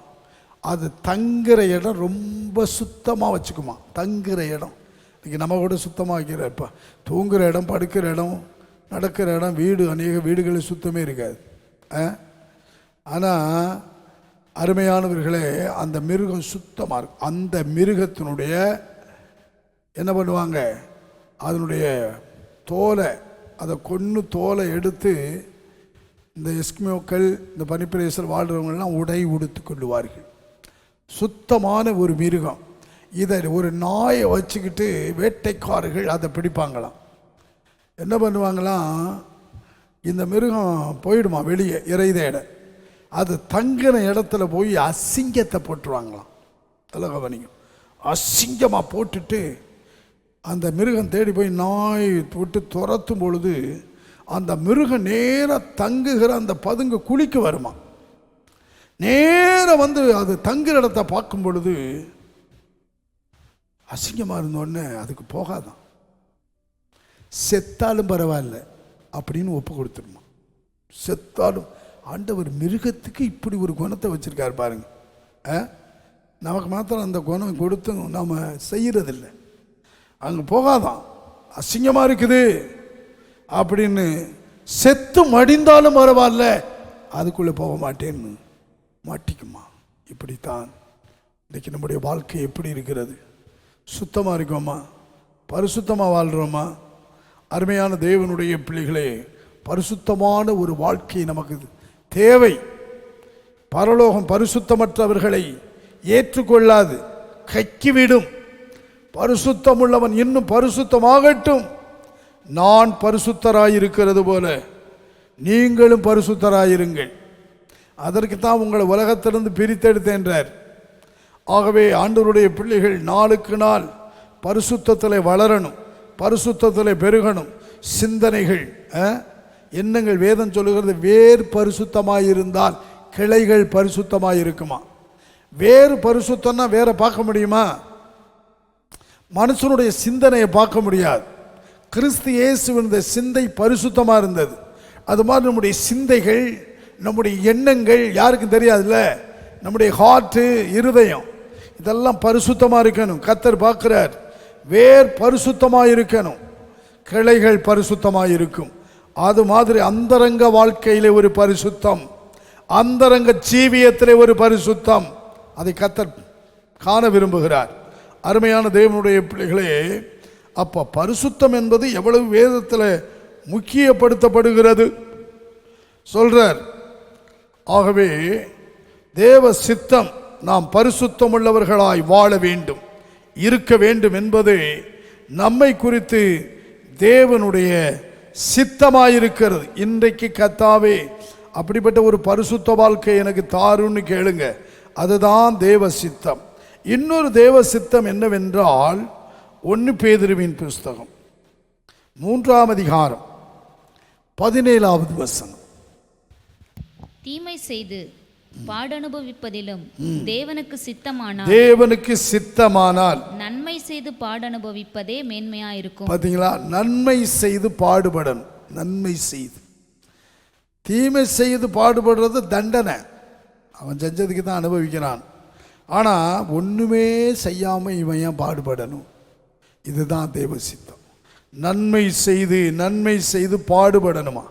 அது தங்குற இடம் ரொம்ப சுத்தமாக வச்சுக்குமா. தங்குற இடம் இன்றைக்கி நம்ம கூட சுத்தமாக வைக்கிற, இப்போ தூங்குகிற இடம், படுக்கிற இடம், நடக்கிற இடம், வீடு, அநேக வீடுகளில் சுத்தமே இருக்காது. ஆனால் அருமையானவர்களே, அந்த மிருகம் சுத்தமாக இருக்கும். அந்த மிருகத்தினுடைய என்ன பண்ணுவாங்க, அதனுடைய தோலை, அதை கொன்று தோலை எடுத்து இந்த எஸ்கிமோக்கள், இந்த பனிப்பிரதேசத்தில் வாழ்கிறவங்கெல்லாம் உடை உடுத்து கொள்ளுவார்கள். சுத்தமான ஒரு மிருகம். இதை ஒரு நாயை வச்சுக்கிட்டு வேட்டைக்காரர்கள் அதை பிடிப்பாங்களாம். என்ன பண்ணுவாங்களாம், இந்த மிருகம் போயிடுமா வெளியே இறை தேட, அது தங்கின இடத்துல போய் அசிங்கத்தை போட்டுருவாங்களாம். கவனிங்க, அசிங்கமாக போட்டுட்டு அந்த மிருகம் தேடி போய் நாய் போட்டு துரத்தும் பொழுது அந்த மிருகம் நேராக தங்குகிற அந்த பதுங்கு குழிக்கு வருமா. நேராக அது தங்குற இடத்த பார்க்கும் பொழுது அசிங்கமாக இருந்தோடனே அதுக்கு போகாதான். செத்தாலும் பரவாயில்ல அப்படின்னு ஒப்பு கொடுத்துருமா. செத்தாலும். ஆண்டவர் மிருகத்துக்கு இப்படி ஒரு குணத்தை வச்சுருக்காரு பாருங்க. நமக்கு மாத்திரம் அந்த குணம் கொடுத்தும் நாம் செய்கிறதில்லை. அங்கே போகாதான், அசிங்கமாக இருக்குது அப்படின்னு. செத்து மடிந்தாலும் பரவாயில்ல, அதுக்குள்ளே போக மாட்டேன்னு மாட்டிக்குமா. இப்படித்தான் இன்றைக்கி நம்முடைய வாழ்க்கை எப்படி இருக்கிறது? சுத்தமாக இருக்கோமா? பரிசுத்தமாக வாழ்கிறோமா? அருமையான தேவனுடைய பிள்ளைகளே, பரிசுத்தமான ஒரு வாழ்க்கை நமக்கு தேவை. பரலோகம் பரிசுத்தமற்றவர்களை ஏற்றுக்கொள்ளாது, கக்கிவிடும். பரிசுத்தமுள்ளவன் இன்னும் பரிசுத்தமாகட்டும். நான் பரிசுத்தராயிருக்கிறது போல நீங்களும் பரிசுத்தராயிருங்கள். அதற்குத்தான் உங்களை உலகத்திலிருந்து பிரித்தெடுத்தேன்றார். ஆகவே ஆண்டவருடைய பிள்ளைகள் நாளுக்கு நாள் பரிசுத்தத்தில் வளரணும், பரிசுத்தத்தில் பெருகணும். சிந்தனைகள், எண்ணங்கள், வேதம் சொல்லுகிறது, வேர் பரிசுத்தமாயிருந்தால் கிளைகள் பரிசுத்தமாயிருக்குமா. வேறு பரிசுத்தம்னா வேற பார்க்க முடியுமா? மனுஷனுடைய சிந்தனையை பார்க்க முடியாது. கிறிஸ்து இயேசுவின் சிந்தை பரிசுத்தமாக இருந்தது. அது மாதிரி நம்முடைய சிந்தைகள், நம்முடைய எண்ணங்கள் யாருக்கும் தெரியாதுல்ல. நம்முடைய ஹார்ட்டு, இருதயம், இதெல்லாம் பரிசுத்தமாக இருக்கணும். கர்த்தர் பார்க்கிறார். வேர் பரிசுத்தமாக இருக்கணும், கிளைகள் பரிசுத்தமாக இருக்கும். அது மாதிரி அந்தரங்க வாழ்க்கையிலே ஒரு பரிசுத்தம், அந்தரங்க ஜீவியத்திலே ஒரு பரிசுத்தம், அதை கர்த்தர் காண விரும்புகிறார். அருமையான தேவனுடைய பிள்ளைகளே, அப்போ பரிசுத்தம் என்பது எவ்வளவு வேதத்தில் முக்கியப்படுத்தப்படுகிறது சொல்றார். ஆகவே தேவ சித்தம் நாம் பரிசுத்தம் உள்ளவர்களாய் வாழ வேண்டும், இருக்க வேண்டும் என்பது நம்மை குறித்து தேவனுடைய சித்தமாயிருக்கிறது. இன்றைக்கு கர்த்தாவே அப்படிப்பட்ட ஒரு பரிசுத்த வாழ்க்கை எனக்கு தாருன்னு கேளுங்க. அதுதான் தேவ சித்தம். இன்னொரு தேவ சித்தம் என்னவென்றால் 1 பேதுருவின் புஸ்தகம் 3ஆம் அதிகாரம் 17வது வசனம். தீமை செய்து பாடனுபவிப்பதிலும் தேவனுக்கு சித்தமானால் நன்மை செய்து பாடனுபவிப்பதே மேன்மையாயிருக்கும். பாத்தீங்களா? நன்மை செய்து பாடுபடணும். நன்மை செய்து, தீமை செய்து பாடுபடுறது தண்டனை, அவன் செஞ்சதுக்கு தான் அனுபவிக்கிறான். ஆனால் ஒன்றுமே செய்யாமல் இவன் ஏன் பாடுபடணும்? இதுதான் தேவ சித்தம். நன்மை செய்து பாடுபடணுமா?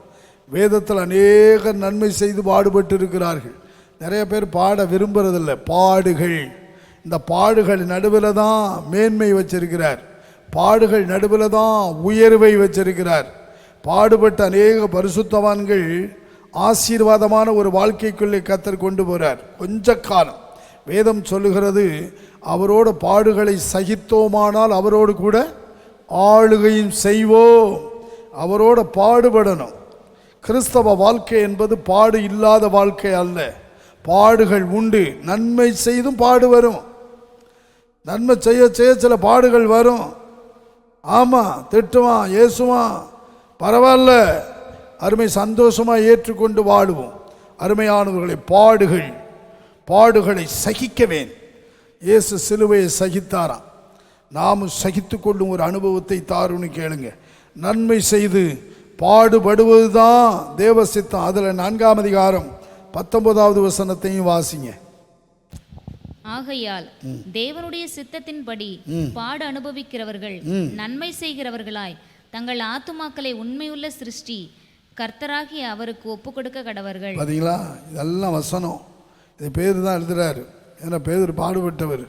வேதத்தில் அநேக நன்மை செய்து பாடுபட்டு இருக்கிறார்கள். நிறைய பேர் பாட விரும்புறதில்லை. பாடுகள், இந்த பாடுகள் நடுவில் தான் மேன்மை வச்சிருக்கிறார். பாடுகள் நடுவில் தான் உயர்வை வச்சிருக்கிறார். பாடுபட்ட அநேக பரிசுத்தவான்கள் ஆசீர்வாதமான ஒரு வாழ்க்கைக்குள்ளே கர்த்தர் கொண்டு போகிறார். கொஞ்ச காலம் வேதம் சொல்லுகிறது, அவரோட பாடுகளை சகித்தோமானால் அவரோடு கூட ஆளுகையும் செய்வோம். அவரோட பாடுபடணும். கிறிஸ்தவ வாழ்க்கை என்பது பாடு இல்லாத வாழ்க்கை அல்ல. பாடுகள் உண்டு. நன்மை செய்தும் பாடு வரும். நன்மை செய்ய செய்ய சில பாடுகள் வரும். ஆமாம், திட்டுவான், ஏசுவான், பரவாயில்ல, அருமை, சந்தோஷமாக ஏற்றுக்கொண்டு வாழுவோம். அருமையானவர்களை, பாடுகளை சகிக்கவேன். இயேசு சிலுவையை சகித்தாராம். நாமும் சகித்து கொள்ளும் ஒரு அனுபவத்தை தாருன்னு கேளுங்க. நன்மை செய்து பாடுபடுவது தான் தேவ சித்தம். அதில் 4ஆம் அதிகாரம் 19வது வசனத்தையும் வாசிங்க. ஆகையால் தேவனுடைய சித்தத்தின்படி பாடு அனுபவிக்கிறவர்கள் நன்மை செய்கிறவர்களாய் தங்கள் ஆத்துமாக்களை உண்மையுள்ள சிருஷ்டி கர்த்தராகி அவருக்கு ஒப்பு கொடுக்க கடவர்கள். பார்த்தீங்களா? இதெல்லாம் வசனம். இது பேர் தான் எழுதுறாரு. ஏன்னா பேர் பாடுபட்டவர்,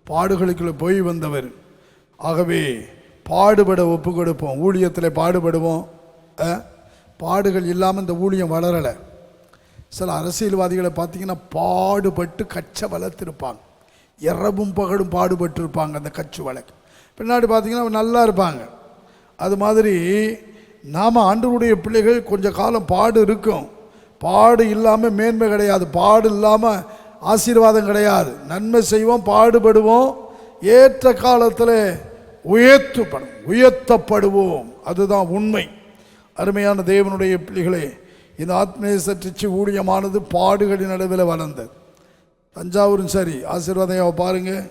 பாடுகளுக்குள்ளே போய் வந்தவர். ஆகவே பாடுபட ஒப்பு கொடுப்போம். ஊழியத்தில் பாடுபடுவோம். பாடுகள் இல்லாமல் இந்த ஊழியம் வளரலை. சில அரசியல்வாதிகளை பார்த்தீங்கன்னா பாடுபட்டு கச்சை வளர்த்துருப்பாங்க. இரவும் பகலும் பாடுபட்டு இருப்பாங்க. அந்த கட்சி வழக்கு பின்னாடி பார்த்தீங்கன்னா நல்லா இருப்பாங்க. அது மாதிரி நாம் ஆண்டவருடைய பிள்ளைகள் கொஞ்ச காலம் பாடு இருக்கும். பாடு இல்லாமல் மேன்மை கிடையாது. பாடு இல்லாமல் ஆசீர்வாதம் கிடையாது. நன்மை செய்வோம், பாடுபடுவோம், ஏற்ற காலத்தில் உயர்த்தப்படுவோம். அதுதான் உண்மை. அருமையான தேவனுடைய பிள்ளைகளே, இந்த ஆத்மீய சர்ச்சை ஊழியமானது பாடுகளின் நடுவில் வளர்ந்தது. தஞ்சாவூரும் சரி, ஆசீர்வாதையாவை பாருங்கள்,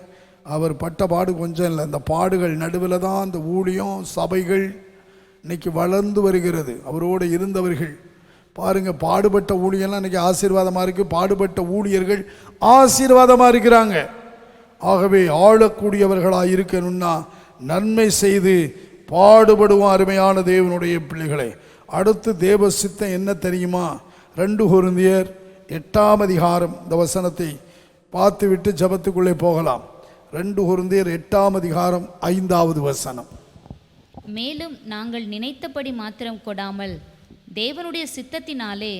அவர் பட்ட பாடு கொஞ்சம் இல்லை. இந்த பாடுகள் நடுவில் தான் அந்த ஊழியம், சபைகள் இன்னைக்கு வளர்ந்து வருகிறது. அவரோடு இருந்தவர்கள் பாருங்கள், பாடுபட்ட ஊழியெல்லாம் இன்றைக்கி ஆசீர்வாதமாக இருக்குது. பாடுபட்ட ஊழியர்கள் ஆசீர்வாதமாக இருக்கிறாங்க. ஆகவே ஆளக்கூடியவர்களாக இருக்கணும்னா நன்மை செய்து பாடுபடுவோம். அருமையான தேவனுடைய பிள்ளைகளை, அடுத்து தேவ சித்தம் என்ன தெரியுமா? 2 கொரிந்தியர் 8ஆம் அதிகாரம். இந்த வசனத்தை பார்த்து விட்டு ஜபத்துக்குள்ளே போகலாம். 2 கொரிந்தியர் 8ஆம் அதிகாரம் 5வது வசனம். மேலும் நாங்கள் நினைத்தபடி மாத்திரம் கொடாமல் தேவனுடைய சித்தத்தினாலே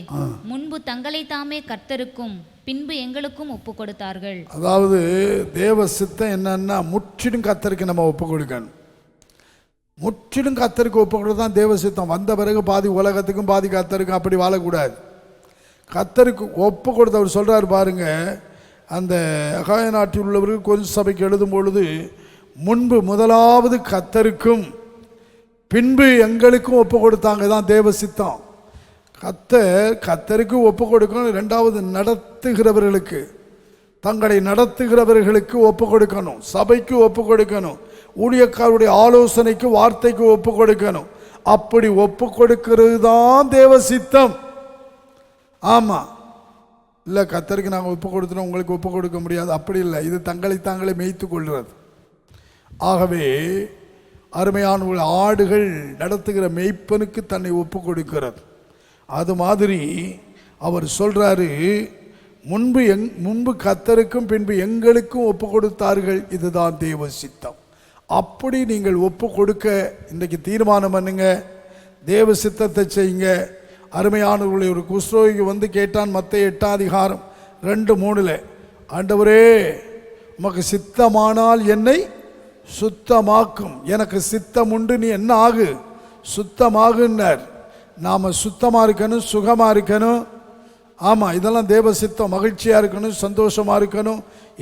முன்பு தங்களை தாமே கர்த்தருக்கும் பின்பு எங்களுக்கும் ஒப்பு கொடுத்தார்கள். அதாவது தேவ சித்தம் என்னன்னா, முற்றிலும் கர்த்தருக்கு நம்ம ஒப்பு கொடுக்கணும். முற்றிலும் கர்த்தருக்கு ஒப்பு கொடுத்து தான் தேவ சித்தம். வந்த பிறகு பாதி உலகத்துக்கும் பாதி கர்த்தருக்கும் அப்படி வாழக்கூடாது. கர்த்தருக்கு ஒப்பு கொடுத்து அவர் சொல்கிறார் பாருங்க, அந்த அகாய நாட்டில் உள்ளவர்கள் கொரிந்து சபைக்கு எழுதும் பொழுது, முன்பு முதலாவது கர்த்தருக்கும் பின்பு எங்களுக்கும் ஒப்பு கொடுத்தாங்க. தான் தேவ சித்தம். கர்த்தருக்கு ஒப்பு கொடுக்கணும். 2வது நடத்துகிறவர்களுக்கு, தங்களை நடத்துகிறவர்களுக்கு ஒப்பு கொடுக்கணும். சபைக்கு ஒப்பு கொடுக்கணும். ஊழியக்காரருடைய ஆலோசனைக்கு, வார்த்தைக்கு ஒப்பு கொடுக்கணும். அப்படி ஒப்பு கொடுக்கிறது தான் தேவ சித்தம். ஆமாம், இல்லை கர்த்தருக்கு நாங்கள் ஒப்பு கொடுத்துட்டோம், உங்களுக்கு ஒப்பு கொடுக்க முடியாது, அப்படி இல்லை. இது தங்களை தாங்களே மேய்த்து கொள்கிறது. ஆகவே அருமையான ஆடுகள் நடத்துகிற மேய்ப்பனுக்கு தன்னை ஒப்பு கொடுக்கிறது. அது மாதிரி அவர் சொல்கிறாரு, முன்பு கர்த்தருக்கும் பின்பு எங்களுக்கும் ஒப்பு கொடுத்தார்கள். இதுதான் தேவ சித்தம். அப்படி நீங்கள் ஒப்பு கொடுக்க இன்றைக்கு தீர்மானம் பண்ணுங்க. தேவ சித்தத்தை செய்யுங்க. அருமையானவர்களை, ஒரு குஷ்ரோகி வந்து கேட்டான். மத்தேயு 8ஆம் அதிகாரம் 2:3, ஆண்டவரே உமக்கு சித்தமானால் என்னை சுத்தமாக்கும். எனக்கு சித்தம் உண்டு, நீ என்ன ஆகு, சுத்தமாகுன்னார். நாம் சுத்தமாக இருக்கணும், சுகமாக இருக்கணும். ஆமாம், இதெல்லாம் தேவ சித்தம். மகிழ்ச்சியாக இருக்கணும், சந்தோஷமாக இருக்கணும்.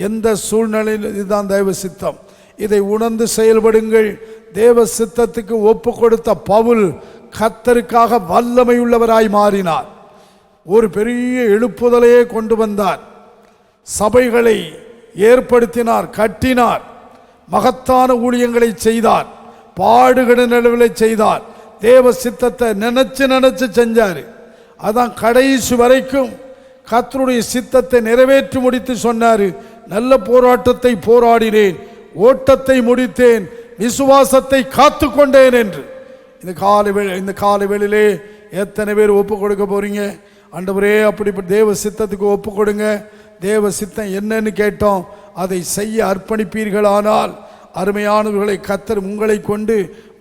எந்த சூழ்நிலையில் இதுதான் தேவ சித்தம். இதை உணர்ந்து செயல்படுங்கள். தேவ சித்தத்துக்கு ஒப்பு கொடுத்த பவுல் கர்த்தருக்காக வல்லமை உள்ளவராய் மாறினார். ஒரு பெரிய எழுப்புதலையே கொண்டு வந்தார். சபைகளை ஏற்படுத்தினார், கட்டினார், மகத்தான ஊழியங்களை செய்தார், பாடுகிற நிலவில் செய்தார். தேவ சித்தத்தை நினைச்சு செஞ்சார். அதான் கடைசி வரைக்கும் கர்த்தருடைய சித்தத்தை நிறைவேற்றி முடித்து சொன்னார், நல்ல போராட்டத்தை போராடினேன், ஓட்டத்தை முடித்தேன், விசுவாசத்தை காத்து கொண்டேன் என்று. இந்த காலை வேளையிலே எத்தனை பேர் ஒப்பு கொடுக்க போறீங்க? ஆண்டவரே, அப்படிப்பட்ட தேவ சித்தத்துக்கு ஒப்பு கொடுங்க. தேவ சித்தம் என்னன்னு கேட்டோம், அதை செய்ய அர்ப்பணிப்பீர்களானால் அருமையானவர்களை கர்த்தர் உங்களை கொண்டு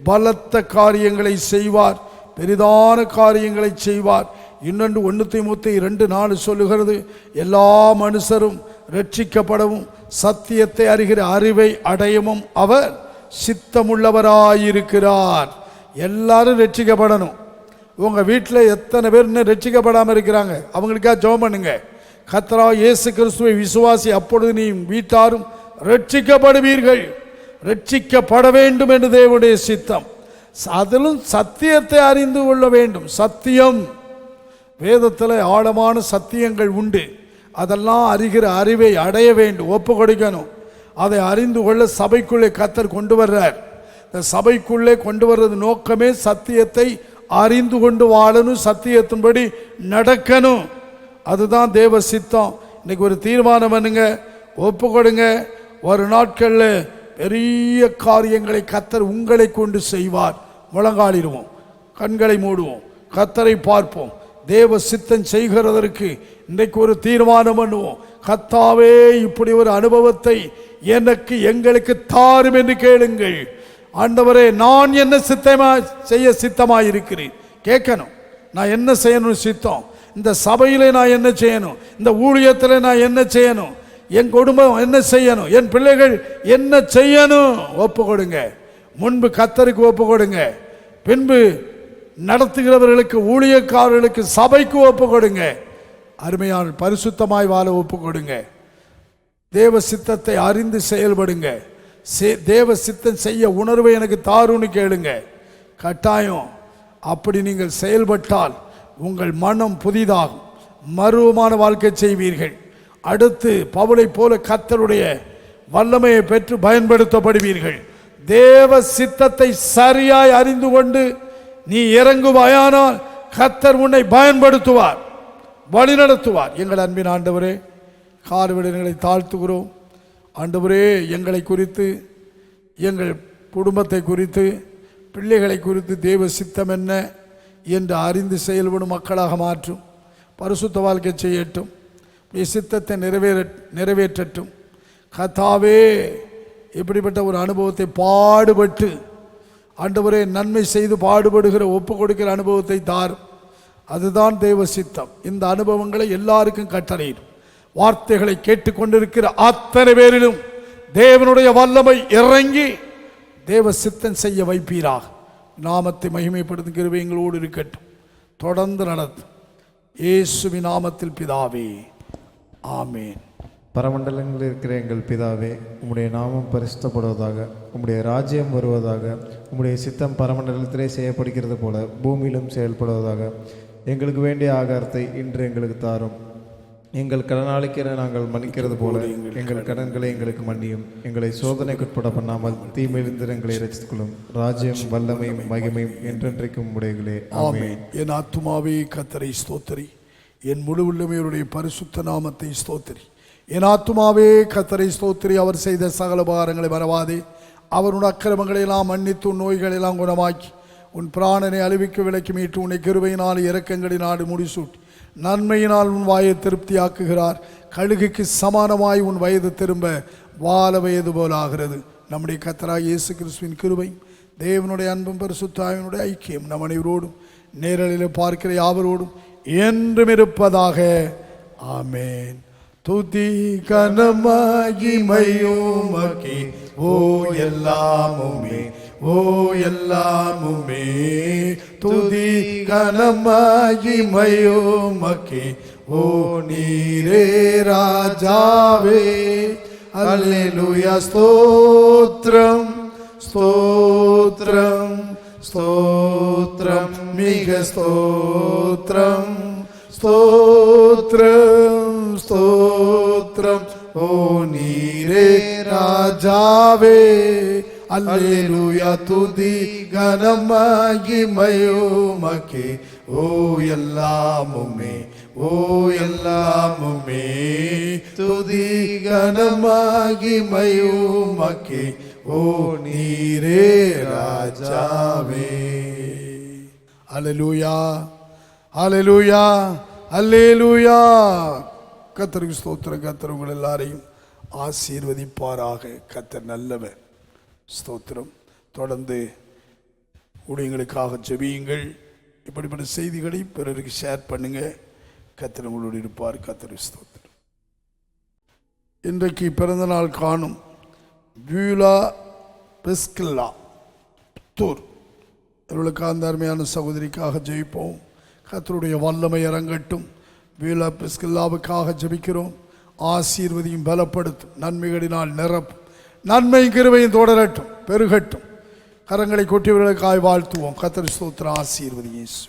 பலத்த காரியங்களை செய்வார், பெரிதான காரியங்களை செய்வார். இன்னொன்று 1 தீமோத்தேயு 2:4 சொல்லுகிறது, எல்லா மனுஷரும் ரட்சிக்கப்படவும் சத்தியத்தை அறிகிற அறிவை அடையவும் அவர் சித்தமுள்ளவராயிருக்கிறார். எல்லாரும் ரட்சிக்கப்படணும். உங்கள் வீட்டில் எத்தனை பேர் இன்னும் ரட்சிக்கப்படாமல் இருக்கிறாங்க? அவங்களுக்காக ஜெபம் பண்ணுங்க. கர்த்தராகிய இயேசு கிறிஸ்துவை விசுவாசி, அப்பொழுது நீ வீட்டாரும் ரட்சிக்கப்படுவீர்கள். ரட்சிக்கப்பட வேண்டும் என்று தேவனுடைய சித்தம். அதிலும் சத்தியத்தை அறிந்து கொள்ள வேண்டும். சத்தியம், வேதத்தில் ஆழமான சத்தியங்கள் உண்டு. அதெல்லாம் அறிகிற அறிவை அடைய வேண்டும், ஒப்பு கொடுக்கணும். அதை அறிந்து கொள்ள சபைக்குள்ளே கர்த்தர் கொண்டு வர்றார். இந்த சபைக்குள்ளே கொண்டு வர்றது நோக்கமே சத்தியத்தை அறிந்து கொண்டு வாழணும், சத்தியத்தின்படி நடக்கணும். அதுதான் தேவ சித்தம். இன்னைக்கு ஒரு தீர்மானம் பண்ணுங்க, ஒப்பு கொடுங்க. ஒரு நாட்களில் பெரிய காரியங்களை கர்த்தர் உங்களை கொண்டு செய்வார். முழங்காலிடுவோம், கண்களை மூடுவோம், கர்த்தரை பார்ப்போம். தேவ சித்தம் செய்கிறதற்கு இன்றைக்கு ஒரு தீர்மானம் பண்ணுவோம். கர்த்தாவே, இப்படி ஒரு அனுபவத்தை எனக்கு எங்களுக்கு தாரும் என்று கேளுங்கள். ஆண்டவரே, நான் என்ன செய்ய சித்தமாக இருக்கிறேன் கேட்கணும். நான் என்ன செய்யணும் சித்தம்? இந்த சபையிலே நான் என்ன செய்யணும்? இந்த ஊழியத்தில் நான் என்ன செய்யணும்? என் குடும்பம் என்ன செய்யணும்? என் பிள்ளைகள் என்ன செய்யணும்? ஒப்பு கொடுங்க. முன்பு கர்த்தருக்கு ஒப்பு கொடுங்க, பின்பு நடத்துகிறவர்களுக்கு, ஊழியக்காரர்களுக்கு, சபைக்கு ஒப்பு கொடுங்க. அருமையான பரிசுத்தமாய் வாழ ஒப்பு கொடுங்க. தேவ சித்தத்தை அறிந்து செயல்படுங்க. தேவ சித்தம் செய்ய உணர்வை எனக்கு தாருன்னு கேளுங்க. கட்டாயம் அப்படி நீங்கள் செயல்பட்டால் உங்கள் மனம் புதிதாகும், மறுவமான வாழ்க்கை செய்வீர்கள். அடுத்து பவுலை போல கர்த்தருடைய வல்லமையை பெற்று பயன்படுத்தப்படுவீர்கள். தேவ சித்தத்தை சரியாய் அறிந்து கொண்டு நீ இறங்குவாயானால் கர்த்தர் உன்னை பயன்படுத்துவார், வழிநடத்துவார். எங்கள் அன்பின் ஆண்டவரே, கால்விடங்களை தாழ்த்துகிறோம். ஆண்டவரே, எங்களை குறித்து, எங்கள் குடும்பத்தை குறித்து, பிள்ளைகளை குறித்து தேவ சித்தம் என்ன என்று அறிந்து செயல்படும் மக்களாக மாற்றும். பரிசுத்த வாழ்க்கை செய்யட்டும், சித்தத்தை நிறைவேற்றட்டும். கர்த்தாவே, இப்படிப்பட்ட ஒரு அனுபவத்தை பாடுபட்டு ஆண்டவரே நன்மை செய்து பாடுபடுகிற ஒப்பு கொடுக்கிற அனுபவத்தை தாரும். அதுதான் தேவ சித்தம். இந்த அனுபவங்களை எல்லாருக்கும் கட்டளையிடும். வார்த்தைகளை கேட்டுக்கொண்டிருக்கிற அத்தனை பேரிலும் தேவனுடைய வல்லமை இறங்கி தேவ சித்தம் செய்ய வைப்பீராக. நாமத்தை மகிமைப்படுத்தும் கிருபை எங்களோடு இருக்கட்டும், தொடர்ந்து நடத்தும். இயேசுவின் நாமத்தில் பிதாவே, ஆமேன். பரமண்டலங்களில் இருக்கிற எங்கள் பிதாவே, உம்முடைய நாமம் பரிசுத்தப்படுவதாக, உம்முடைய ராஜ்யம் வருவதாக, உம்முடைய சித்தம் பரமண்டலத்திலே செய்யப்படுகிறது போல பூமியிலும் செயல்படுவதாக. எங்களுக்கு வேண்டிய ஆகாரத்தை இன்று எங்களுக்கு தாரும். எங்கள் கடனாளிக்கிற நாங்கள் மன்னிக்கிறது போல எங்கள் கடன்களை எங்களுக்கு மன்னியும். எங்களை சோதனைக்குட்பட பண்ணாமல் தீமையிலிருந்து எங்களை ரட்சித்துக் கொள்ளும். ராஜ்யம், வல்லமையும், மகிமையும் என்றென்றைக்கும் உடையங்களே, ஆமென். என் ஆத்துமாவே கர்த்தரை ஸ்தோத்திரி, என் முழு உள்ளமையுடைய பரிசுத்த நாமத்தை ஸ்தோத்திரி. என் ஆத்துமாவே கர்த்தரை ஸ்தோத்திரி, அவர் செய்த சகல உபகாரங்களை மறவாதே. அவர் உன் அக்கிரமங்களை எல்லாம் மன்னித்து உன் நோய்களை எல்லாம் குணமாக்கி உன் பிராணனை அழிவுக்கு விலக்கி மீட்டு உன்னை கிருபையினால் இரக்கங்களினாடு முடிசூட்டி நன்மையினால் உன் வாயை திருப்தியாக்குகிறார். கழுகுக்கு சமானமாய் உன் வயது திரும்ப வாழ வயது போல ஆகிறது. நம்முடைய கர்த்தராகிய இயேசு கிறிஸ்துவின் கிருபை, தேவனுடைய அன்பும் பரிசுத்த ஆவியினுடைய ஐக்கியம் நம் அனைவரோடும் நேரலில் பார்க்கிற யாவரோடும் என்றும் இருப்பதாக. ஆமேன். துதி கனமகிமையுமக்கே ஓ எல்லாமுமே, ஓ எல்லாமுமே. துதி கனமகிமையுமக்கே ஓ நீரே ராஜாவே. அல்லேலூயா. ஸ்தோத்திரம் ஸ்தோத்திரம் ஸ்தோத்திரம் மிக ஸ்தோத்திரம் ஸ்தோத்திரம் ஸ்தோத்திரம். ஓ நீரே ராஜாவே. அல்லேலூயா. துதி கனம் மகிமையுமக்கே. ஓ எல்லாமுமே ஓ எல்லாமுமே துதி கனம் மகிமையுமக்கே. ஓ நீரே ராஜாவே. அல்லேலூயா அல்லேலூயா அல்லேலூயா. கர்த்தருக்கு ஸ்தோத்திரம். கர்த்தர் உங்கள் எல்லாரையும் ஆசீர்வதிப்பாராக. கர்த்தர் நல்லவர். ஸ்தோத்திரம். தொடர்ந்து ஊழியங்களுக்காக ஜெபியுங்கள். இப்படிப்பட்ட செய்திகளை பிறருக்கு ஷேர் பண்ணுங்க. கர்த்தர் உங்களோடு இருப்பார். கர்த்தருக்கு ஸ்தோத்திரம். இன்றைக்கு பிறந்த நாள் காணும் வியூலா பிஸ்கில்லா புத்தூர் இவர்களுக்கு அந்த அருமையான சகோதரிக்காக ஜெபிப்போம். கர்த்தருடைய வல்லமை இறங்கட்டும். வியூலா பிஸ்கில்லாவுக்காக ஜெபிக்கிறோம். ஆசீர்வதியும் பலப்படுத்தும். நன்மைகளினால் நிரப்பும். நன்மை கிருபையும் தொடரட்டும், பெருகட்டும். கரங்களை கொட்டியவர்களுக்காய் வாழ்த்துவோம். கர்த்தர் ஸ்தோத்திரம். ஆசீர்வதி இயேசு.